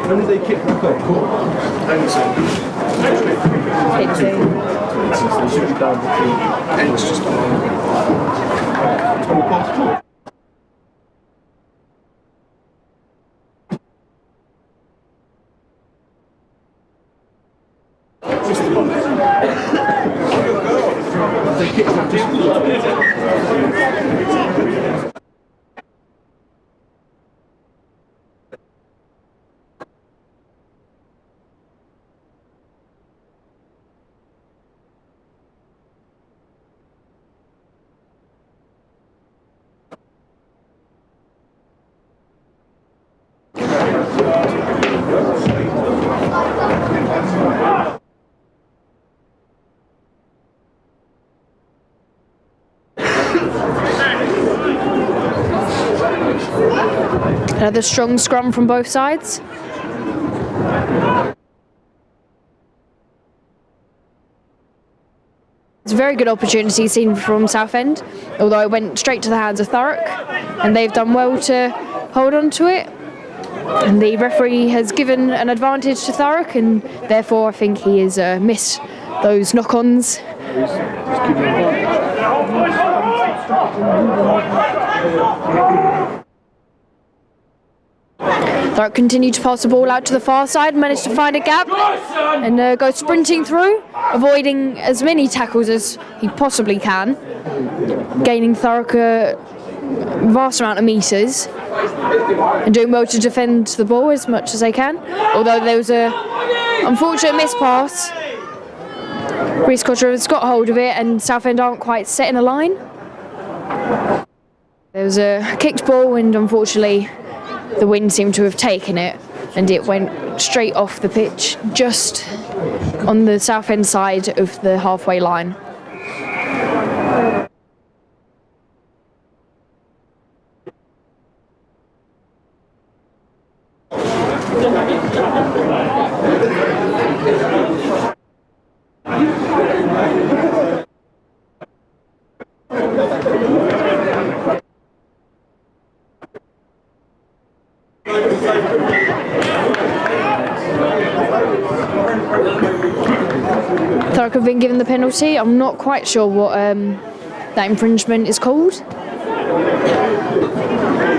When did they kick back up? They should be down between. It's just 20 past 4. They kicked up just Another strong scrum from both sides. It's a very good opportunity seen from Southend, although it went straight to the hands of Thurrock, and they've done well to hold on to it. And the referee has given an advantage to Thurrock, and therefore I think he has missed those knock-ons. Thurrock continued to pass the ball out to the far side, managed to find a gap and go sprinting through, avoiding as many tackles as he possibly can, gaining Thurrock a vast amount of metres and doing well to defend the ball as much as they can, although there was a unfortunate miss pass. Reece Cotter has got hold of it and Southend aren't quite set in a line. There was a kicked ball and unfortunately the wind seemed to have taken it and it went straight off the pitch just on the Southend side of the halfway line. Thurrock have been given the penalty. I'm not quite sure what that infringement is called,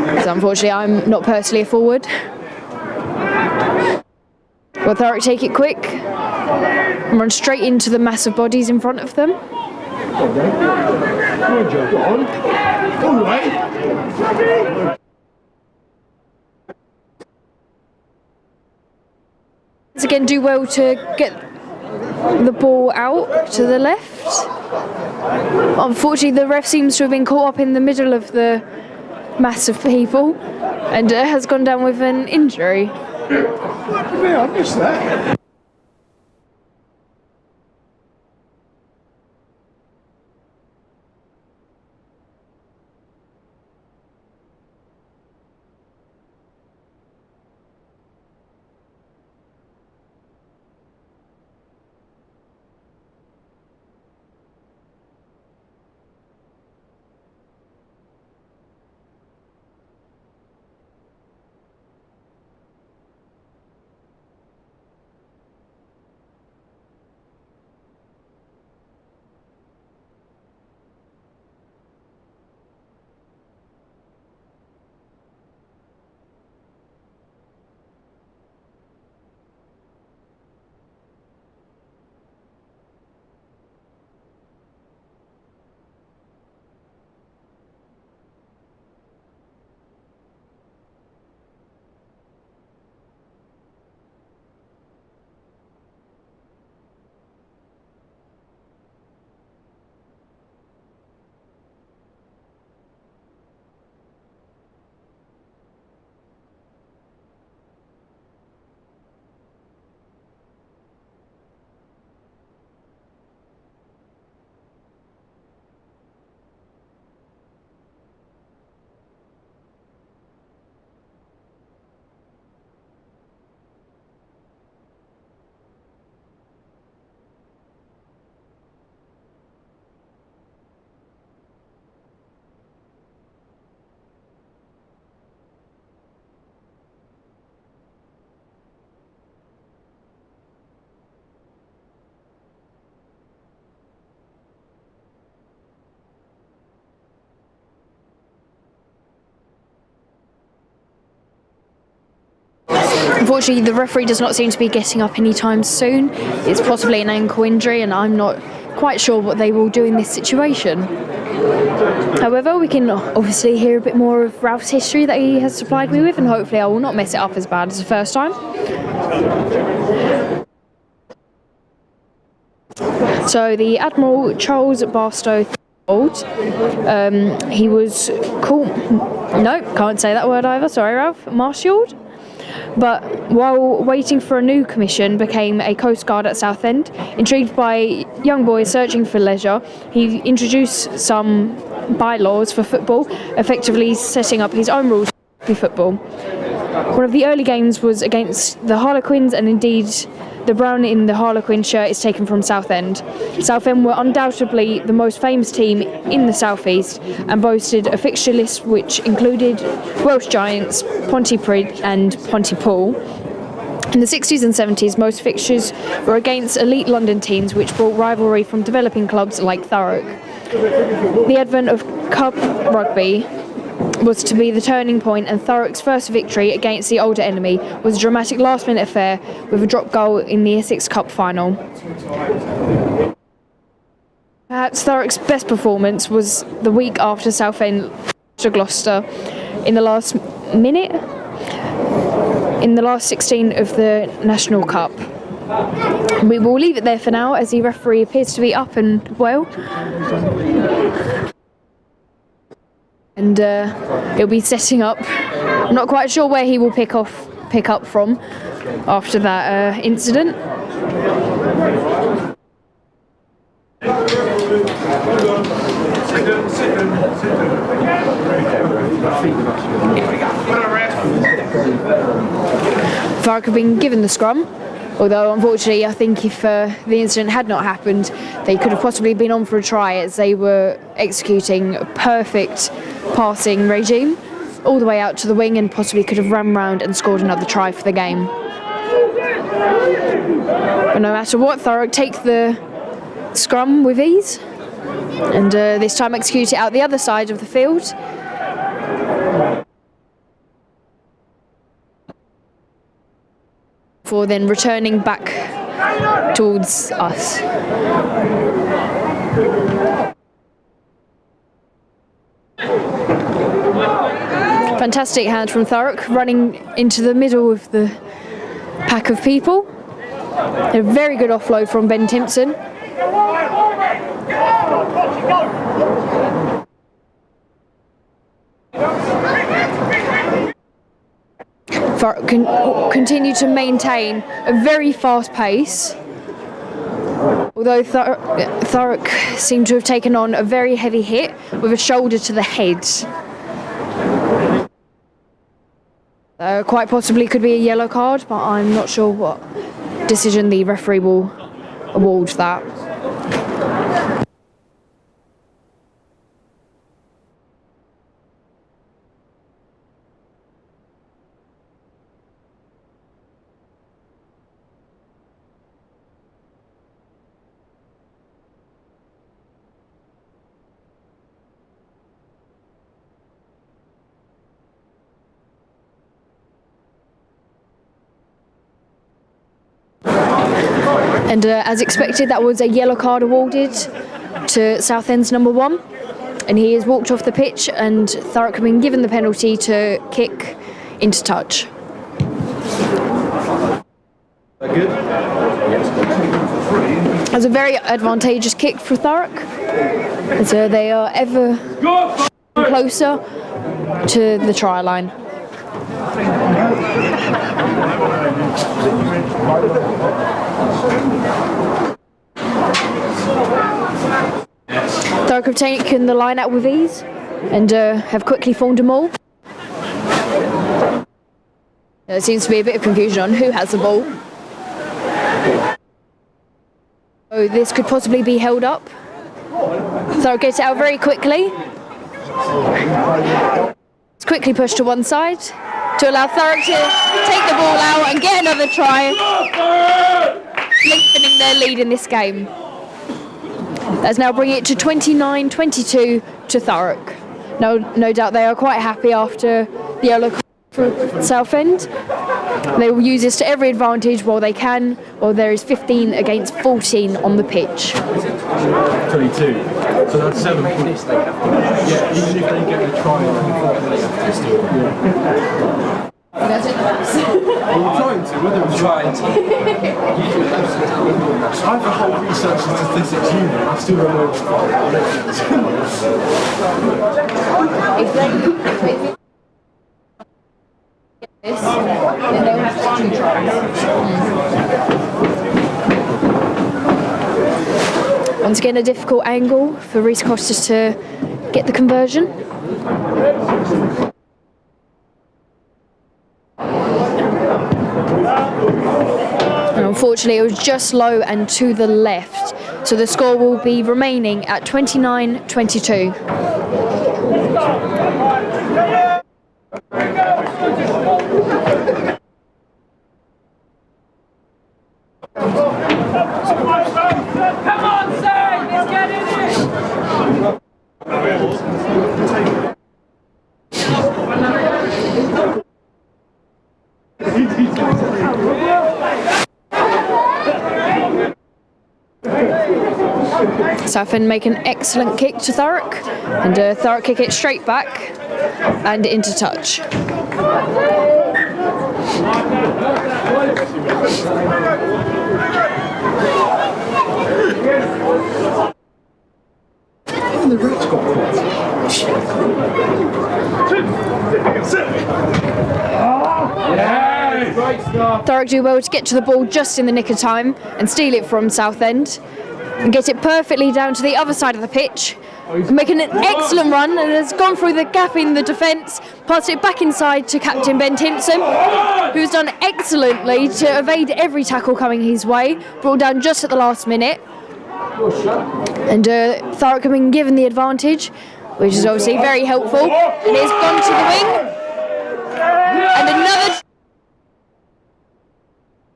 because unfortunately I'm not personally a forward. Will Thurrock take it quick and run straight into the massive bodies in front of them? Once again, do well to get the ball out to the left. Unfortunately, the ref seems to have been caught up in the middle of the mass of people and has gone down with an injury. I missed that. Unfortunately, the referee does not seem to be getting up anytime soon. It's possibly an ankle injury, and I'm not quite sure what they will do in this situation. However, we can obviously hear a bit more of Ralph's history that he has supplied me with, and hopefully I will not mess it up as bad as the first time. So the Admiral Charles Barstow, he was called, no, can't say that word either, sorry Ralph, marshalled, but while waiting for a new commission became a Coast Guard at Southend. Intrigued by young boys searching for leisure, he introduced some bylaws for football, effectively setting up his own rules for football. One of the early games was against the Harlequins, and indeed the brown in the Harlequin shirt is taken from Southend. Southend were undoubtedly the most famous team in the southeast and boasted a fixture list which included Welsh giants Pontypridd and Pontypool. In the 60s and 70s, most fixtures were against elite London teams, which brought rivalry from developing clubs like Thurrock. The advent of Cup rugby was to be the turning point, and Thurrock's first victory against the older enemy was a dramatic last-minute affair with a drop goal in the Essex Cup final. Perhaps Thurrock's best performance was the week after Southend to Gloucester in the last minute, in the last 16 of the National Cup. We will leave it there for now, as the referee appears to be up and well. And he'll be setting up. I'm not quite sure where he will pick up from after that incident. Thurrock have been given the scrum, although unfortunately I think if the incident had not happened, they could have possibly been on for a try, as they were executing a perfect passing regime all the way out to the wing and possibly could have run round and scored another try for the game. But no matter what, Thurrock take the scrum with ease, and this time execute it out the other side of the field. For then returning back towards us. Fantastic hand from Thurrock, running into the middle of the pack of people. A very good offload from Ben Timpson. Thurrock continue to maintain a very fast pace, although Thurrock seemed to have taken on a very heavy hit with a shoulder to the head. Quite possibly could be a yellow card, but I'm not sure what decision the referee will award that. And as expected, that was a yellow card awarded to Southend's number 1, and he has walked off the pitch, and Thurrock have been given the penalty to kick into touch. Good. That's a very advantageous kick for Thurrock, as they are ever closer to the try line. Thurrock have taken the line out with ease and have quickly formed a maul. There seems to be a bit of confusion on who has the ball. So this could possibly be held up. Thurrock gets it out very quickly. It's quickly pushed to one side to allow Thurrock to take the ball out and get another try, lengthening their lead in this game. That's now bringing it to 29-22 to Thurrock. No doubt they are quite happy after the yellow card for Southend. They will use this to every advantage while they can, while there is 15 against 14 on the pitch. 22. So that's 7 points. Yeah, even if they get the try, they have to still. Yeah. We're trying to, whether we're trying to. I have a whole research and statistics unit, I still don't know Once again, a difficult angle for Reece Costas to get the conversion. And unfortunately, it was just low and to the left, so the score will be remaining at 29-22. Come on, Southend, let's get in it! Southend make an excellent kick to Thurrock, and Thurrock kick it straight back and into touch. the rich got Thurrock do well to get to the ball just in the nick of time and steal it from Southend and get it perfectly down to the other side of the pitch, making an excellent run, and has gone through the gap in the defence, passed it back inside to captain Ben Timpson, who's done excellently to evade every tackle coming his way, brought down just at the last minute. And Thurrock have been given the advantage, which is obviously very helpful, and it's gone to the wing. And another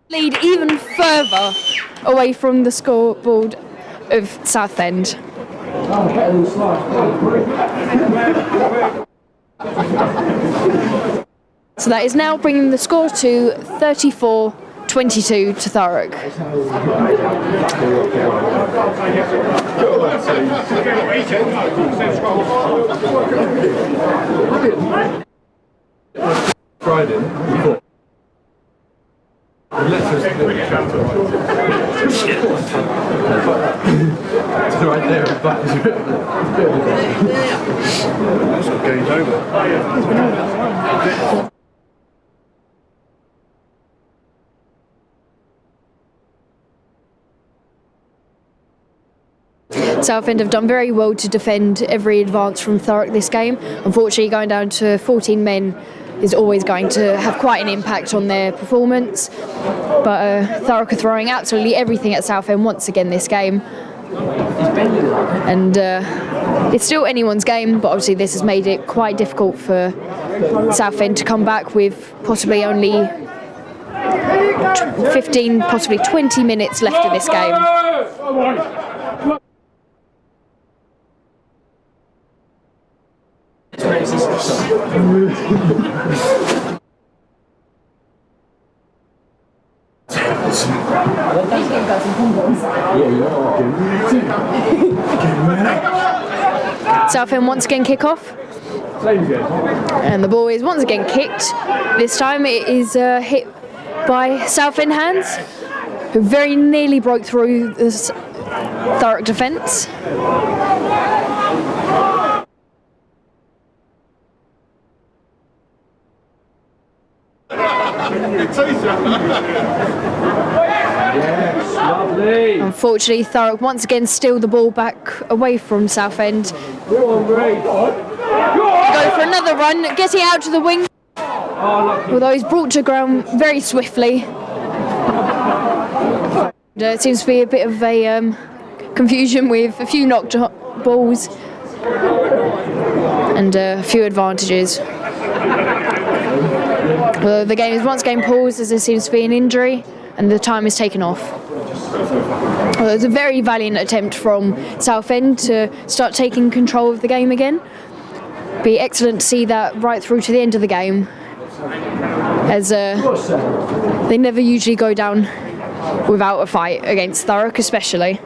lead even further away from the scoreboard of Southend. So that is now bringing the score to 34-22 to Thurrock. Friday. Let's just right there and back. That's what game's over. Southend have done very well to defend every advance from Thurrock this game. Unfortunately, going down to 14 men is always going to have quite an impact on their performance. But Thurrock are throwing absolutely everything at Southend once again this game. And it's still anyone's game, but obviously this has made it quite difficult for Southend to come back with possibly only 15, possibly 20 minutes left in this game. Southend once again kick off, and the ball is once again kicked. This time it is hit by Southend hands, who very nearly broke through the Thurrock defence. Yes, lovely. Unfortunately, Thurrock once again steal the ball back away from Southend. Go for another run, getting out to the wing, although he's brought to ground very swiftly. It seems to be a bit of a confusion with a few knocked balls and a few advantages. Well, the game is once again paused as there seems to be an injury and the time is taken off. Well, it was a very valiant attempt from Southend to start taking control of the game again. Be excellent to see that right through to the end of the game. as they never usually go down without a fight against Thurrock especially.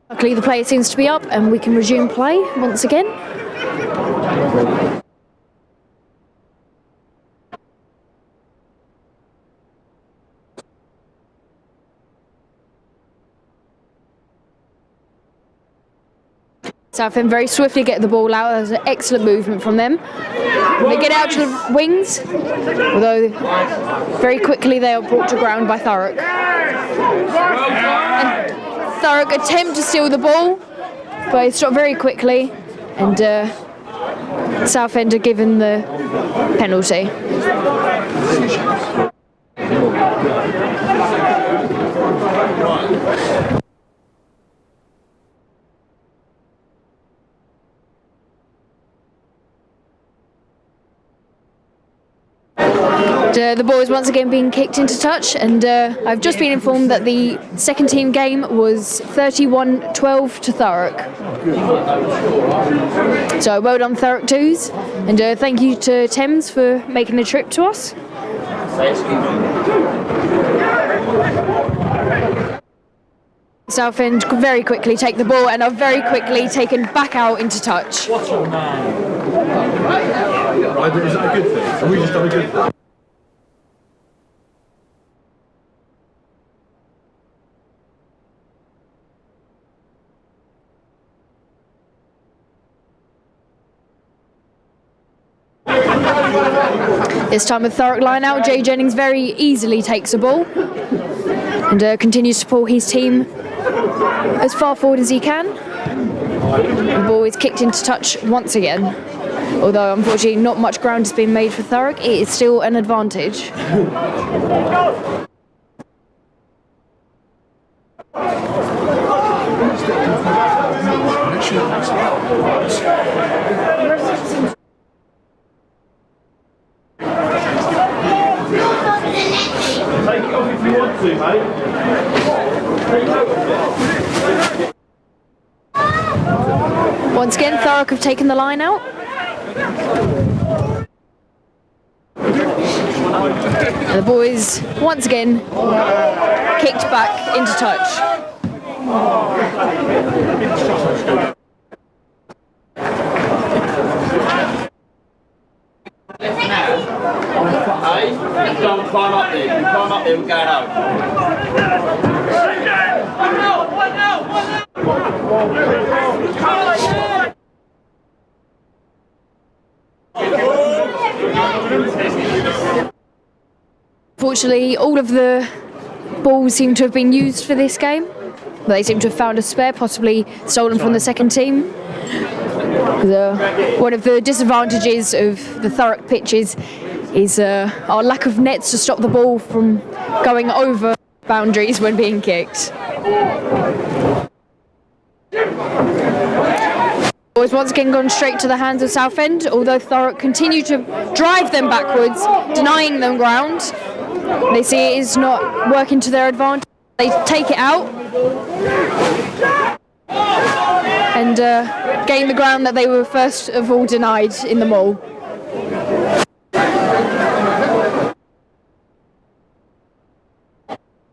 Luckily the player seems to be up and we can resume play once again. Southend very swiftly get the ball out. That was an excellent movement from them. They get out to the wings, although very quickly they are brought to ground by Thurrock. And Thurrock attempt to steal the ball, but it's stopped very quickly, and Southend are given the penalty. The ball is once again being kicked into touch, and I've just been informed that the second team game was 31-12 to Thurrock. So well done Thurrock 2s, and thank you to Thames for making the trip to us. Southend very quickly take the ball and are very quickly taken back out into touch. Is that a good thing? Have we just done a good thing? This time with Thurrock line out, Jay Jennings very easily takes the ball and continues to pull his team as far forward as he can. The ball is kicked into touch once again. Although unfortunately not much ground has been made for Thurrock, it is still an advantage. Take it off if you want to, mate. Once again, Thurrock have taken the line out. And the ball is once again kicked back into touch. Hey, don't climb up there. You climb up there, we're going out. Fortunately, all of the balls seem to have been used for this game. They seem to have found a spare, possibly stolen from the second team. One of the disadvantages of the Thurrock pitches is our lack of nets to stop the ball from going over boundaries when being kicked. Ball has once again gone straight to the hands of Southend, although Thurrock continue to drive them backwards, denying them ground. They see it is not working to their advantage. They take it out and gain the ground that they were first of all denied in the mall.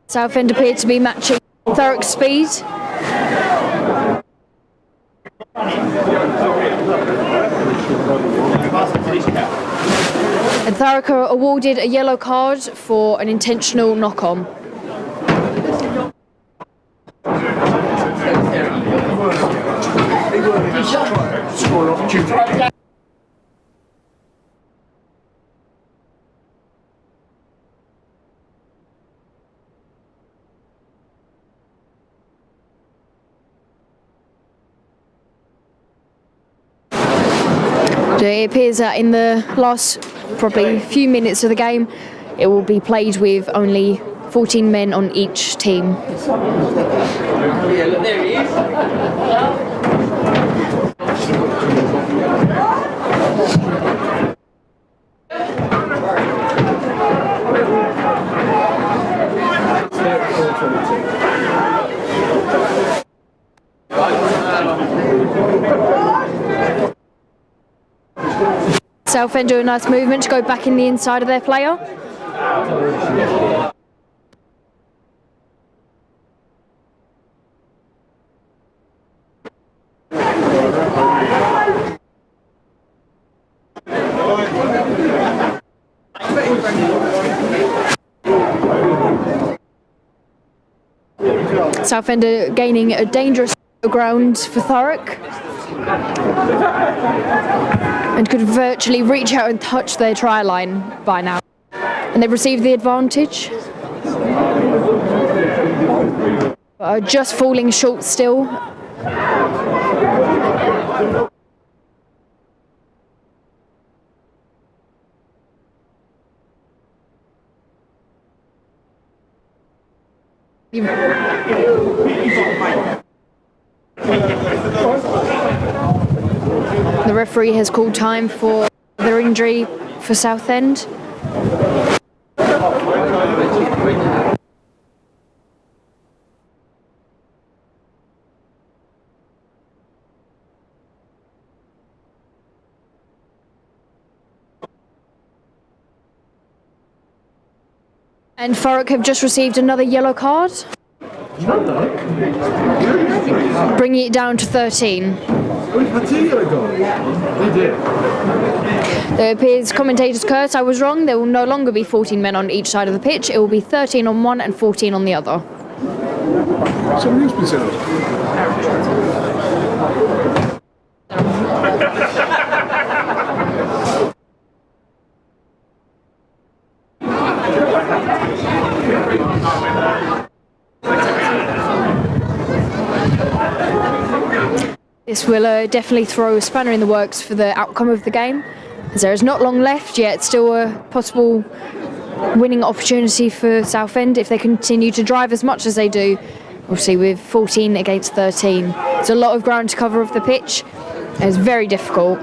Southend appeared to be matching Thurrock's speed. And Thurrock are awarded a yellow card for an intentional knock-on. So it appears that in the last probably few minutes of the game, it will be played with only 14 men on each team. Yeah, look, there he is. Southend do a nice movement to go back in the inside of their player. Southend are gaining a dangerous ground for Thurrock and could virtually reach out and touch their try line by now. And they've received the advantage. Just falling short still. The referee has called time for their injury for Southend. And Thurrock have just received another yellow card, bringing it down to 13. It appears commentators curse, I was wrong. There will no longer be 14 men on each side of the pitch. It will be 13 on one and 14 on the other. Somebody else been said. This will definitely throw a spanner in the works for the outcome of the game, as there is not long left yet. Still a possible winning opportunity for Southend if they continue to drive as much as they do. Obviously with 14 against 13. There's a lot of ground to cover of the pitch. It's very difficult.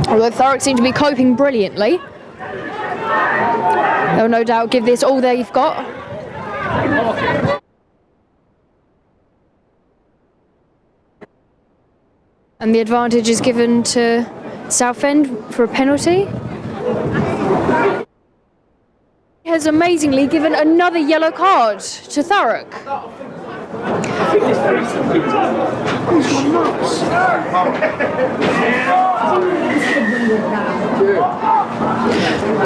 Although Thurrock seem to be coping brilliantly. They'll no doubt give this all they've got. And the advantage is given to Southend for a penalty. He has amazingly given another yellow card to Thurrock.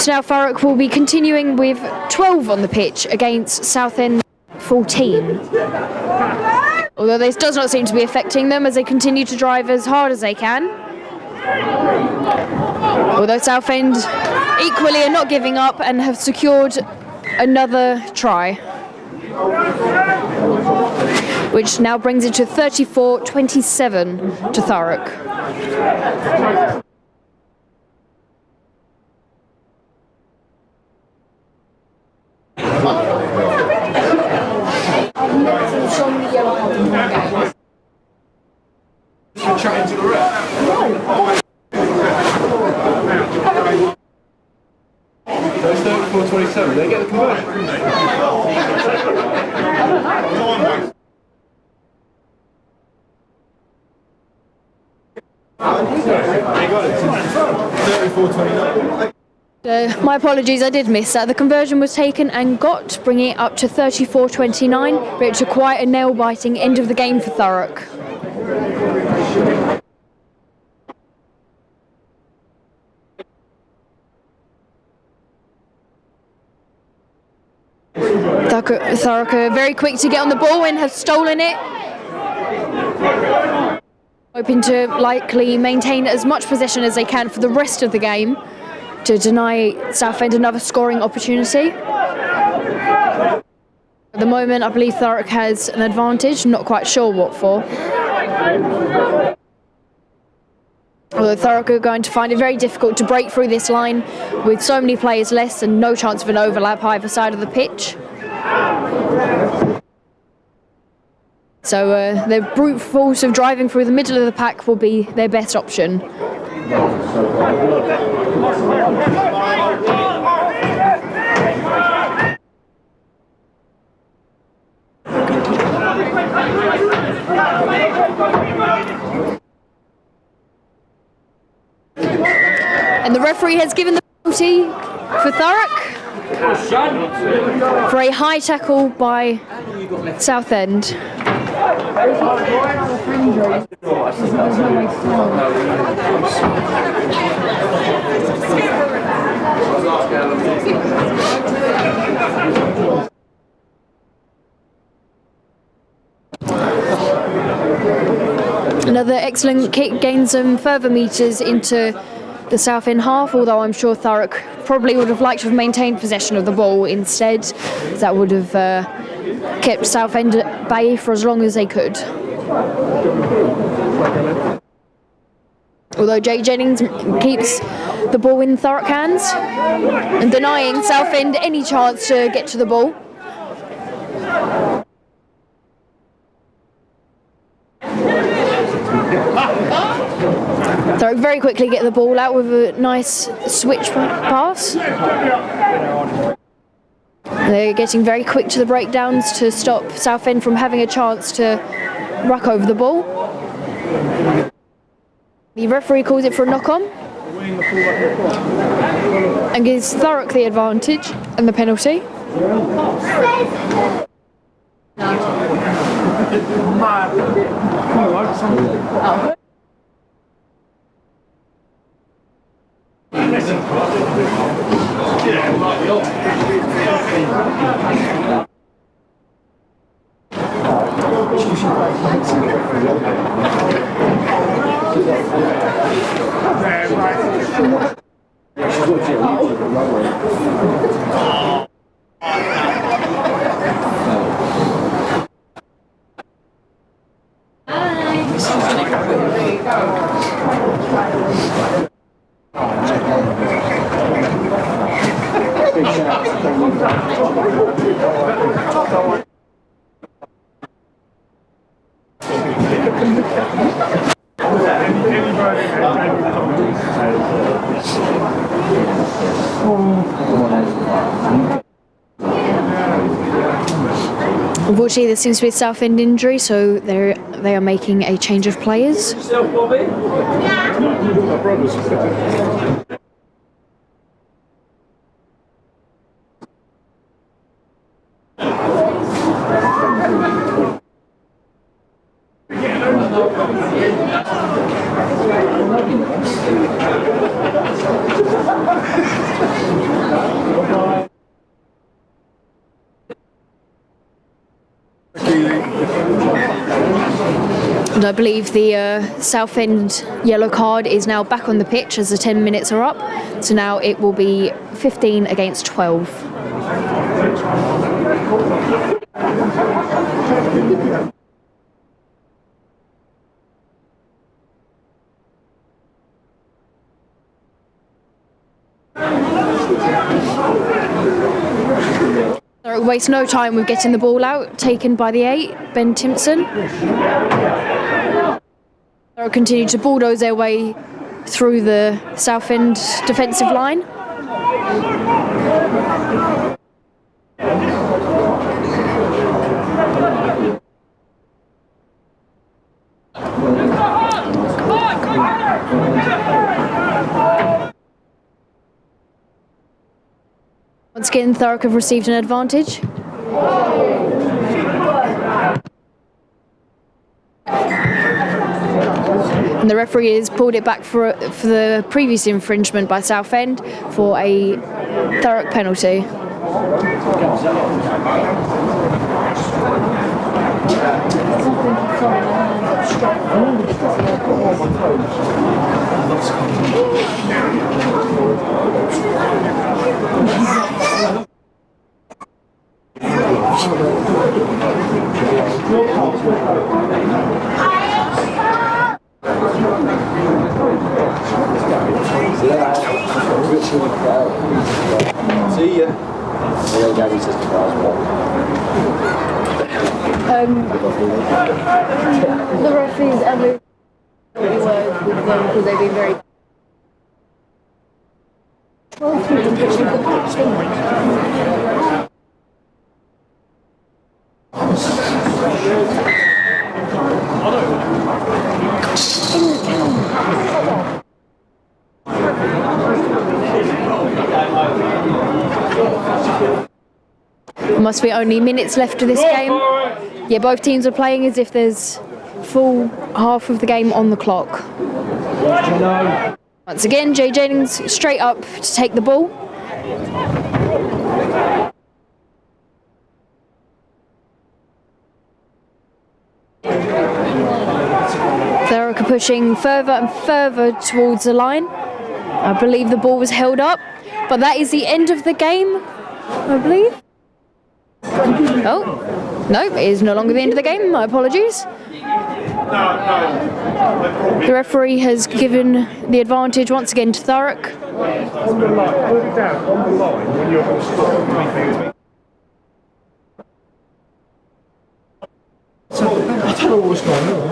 So now Thurrock will be continuing with 12 on the pitch against Southend 14. Although this does not seem to be affecting them as they continue to drive as hard as they can. Although Southend equally are not giving up and have secured another try, which now brings it to 34-27 to Thurrock. Chatting to the ref. So it's 34-27. They get the conversion. They got it. 34-29. My apologies, I did miss that. The conversion was taken and got, bringing it up to 34-29, which is quite a nail-biting end of the game for Thurrock. Thurrock are very quick to get on the ball and have stolen it. Hoping to likely maintain as much possession as they can for the rest of the game to deny Southend another scoring opportunity. At the moment, I believe Thurrock has an advantage, not quite sure what for. Although Thurrock are going to find it very difficult to break through this line with so many players less and no chance of an overlap either side of the pitch. So the brute force of driving through the middle of the pack will be their best option. And the referee has given the penalty for Thurrock for a high tackle by Southend. Another excellent kick gains some further metres into the Southend half, although I'm sure Thurrock probably would have liked to have maintained possession of the ball instead. That would have kept Southend at bay for as long as they could. Although Jay Jennings keeps the ball in Thurrock hands and denying Southend any chance to get to the ball. Thurrock very quickly get the ball out with a nice switch pass. They're getting very quick to the breakdowns to stop Southend from having a chance to ruck over the ball. The referee calls it for a knock-on and gives Thurrock the advantage and the penalty. Unfortunately, there seems to be a Southend injury, so they are making a change of players. And I believe the Southend yellow card is now back on the pitch as the 10 minutes are up. So now it will be 15 against 12. Waste no time with getting the ball out, taken by the 8, Ben Timpson. They'll continue to bulldoze their way through the Southend defensive line. Once again, Thurrock have received an advantage. And the referee has pulled it back for the previous infringement by Southend for a Thurrock penalty. See ya. The referees ever words with them because they've been very. Must be only minutes left of this game. Yeah, both teams are playing as if there's full half of the game on the clock. Once again, Jay Jennings straight up to take the ball. Thurrock are pushing further and further towards the line. I believe the ball was held up, but that is the end of the game, I believe. Oh, no, it is no longer the end of the game. My apologies. The referee has given the advantage once again to Thurrock. On the line, put it down on the line when you're going to stop. I don't know what's going on.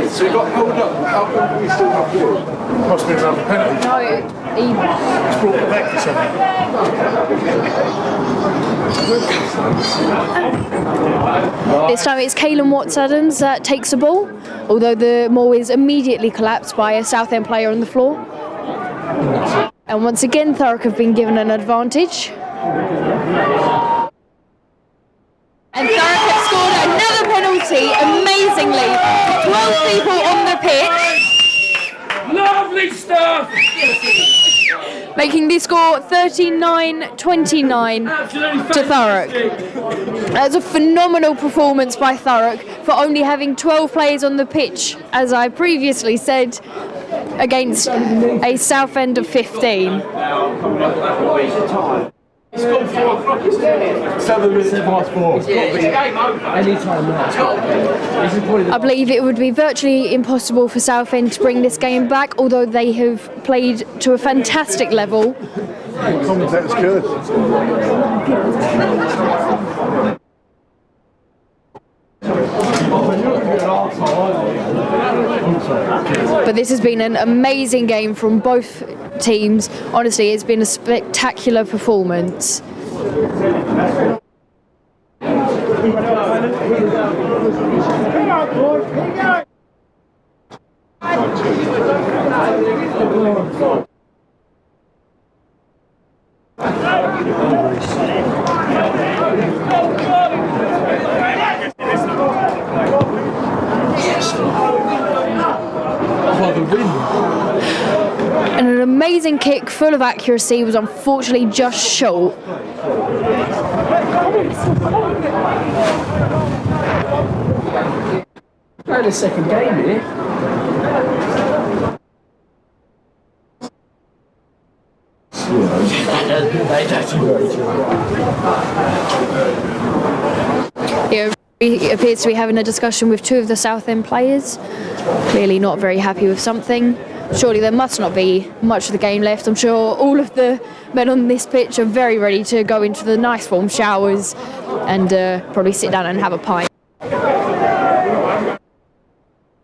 So he got held up. How come we still have ball? Must have been another penalty. No, It's brought it back to something. this time it's Caelan Watts-Adams that takes the ball, although the maul is immediately collapsed by a Southend player on the floor. And once again, Thurrock have been given an advantage. And Thurrock have scored another penalty, amazingly. 12 people on the pitch, Lovely stuff! making the score 39-29 to Thurrock. That's a phenomenal performance by Thurrock for only having 12 players on the pitch, as I previously said, against a Southend of 15. It's gone 4 o'clock, isn't it? 7 minutes past 4. It's game over. Any time now. I believe it would be virtually impossible for Southend to bring this game back, although they have played to a fantastic level. Commentator's good. But this has been an amazing game from both teams. Honestly, it's been a spectacular performance. And an amazing kick full of accuracy was unfortunately just short. Playing a second game here. He appears to be having a discussion with two of the Southend players. Clearly not very happy with something. Surely there must not be much of the game left. I'm sure all of the men on this pitch are very ready to go into the nice warm showers and probably sit down and have a pint.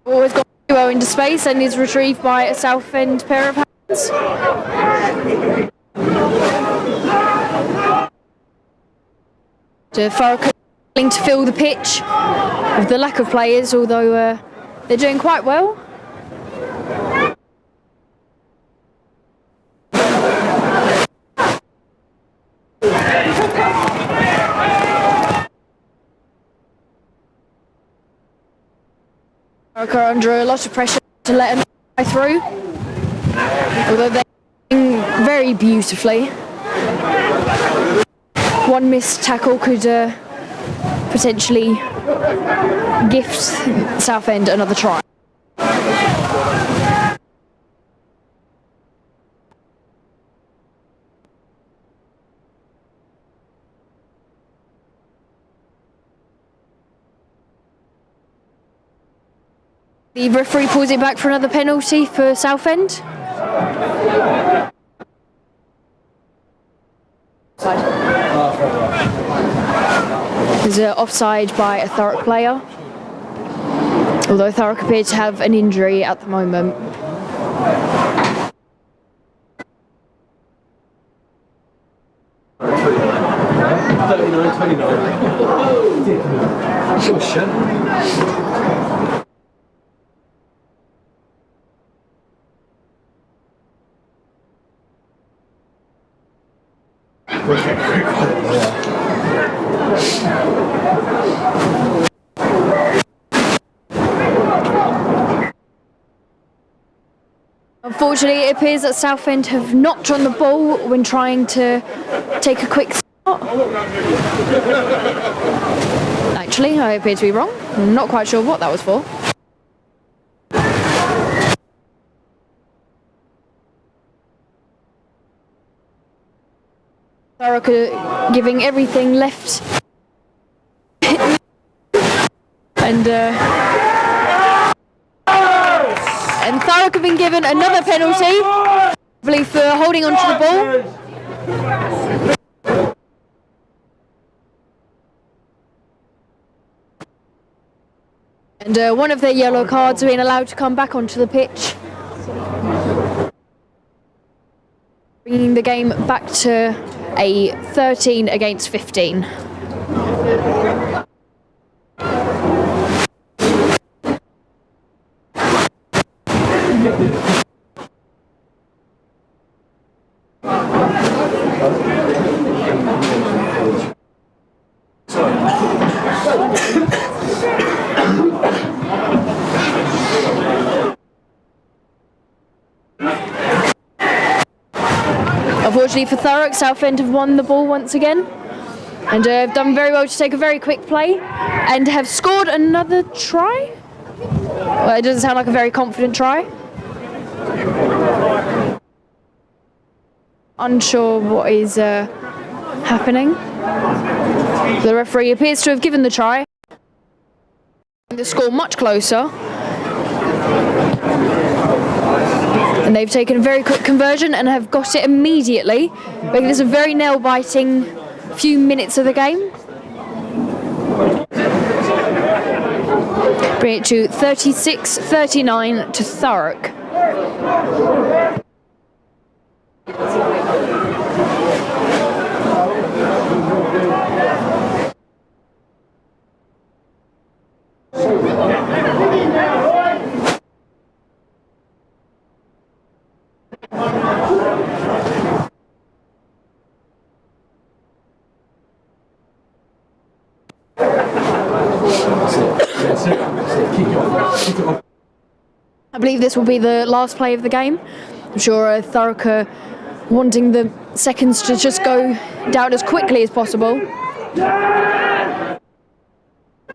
Always got a duo into space and is retrieved by a Southend pair of hands. Thurrock to fill the pitch with the lack of players, although they're doing quite well. Thurrock are under a lot of pressure to let them through, although they're doing very beautifully. One missed tackle could potentially gift Southend another try. The referee pulls it back for another penalty for Southend. There's an offside by a Thurrock player, although Thurrock appears to have an injury at the moment. Unfortunately, it appears that Southend have knocked on the ball when trying to take a quick start. Actually, I appear to be wrong. I'm not quite sure what that was for. Thurrock are giving everything left. And Thurrock have been given another penalty, I believe, for holding onto the ball. And one of their yellow cards being allowed to come back onto the pitch. Bringing the game back to a 13 against 15. Unfortunately for Thurrock, Southend have won the ball once again and have done very well to take a very quick play and have scored another try. Well, it doesn't sound like a very confident try. Unsure what is happening. The referee appears to have given the try. The score much closer. And they've taken a very quick conversion and have got it immediately, making this a very nail-biting few minutes of the game. Bring it to 36-39 to Thurrock. I believe this will be the last play of the game. I'm sure Thurrock are wanting the seconds to just go down as quickly as possible.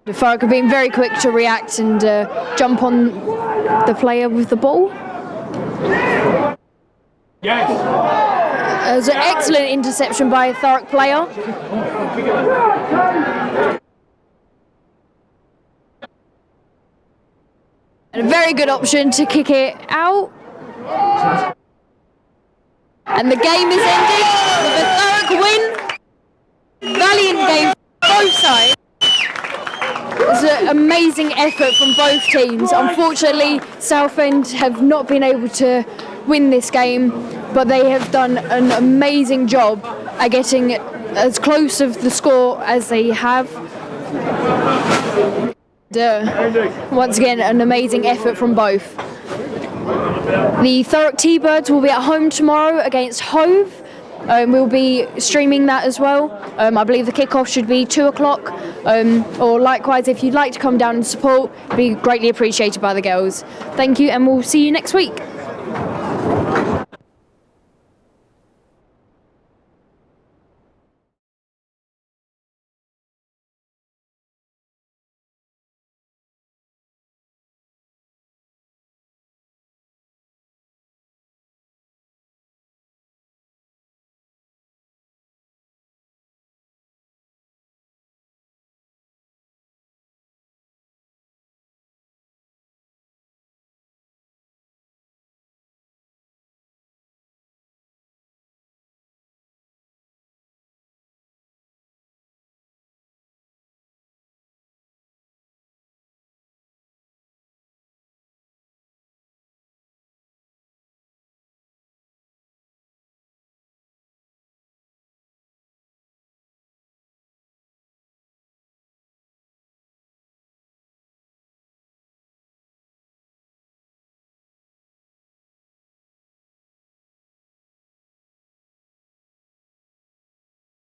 Thurrock have been very quick to react and jump on the player with the ball. Yes. It was an excellent interception by a Thurrock player. And a very good option to kick it out. And the game is ending with a Thurrock win. Valiant game from both sides. It was an amazing effort from both teams. Unfortunately, Southend have not been able to win this game, but they have done an amazing job at getting as close of the score as they have. Once again, an amazing effort from both. The Thurrock T-Birds will be at home tomorrow against Hove. We'll be streaming that as well. I believe the kickoff should be 2 o'clock. Or likewise, if you'd like to come down and support, it'd be greatly appreciated by the girls. Thank you, and we'll see you next week.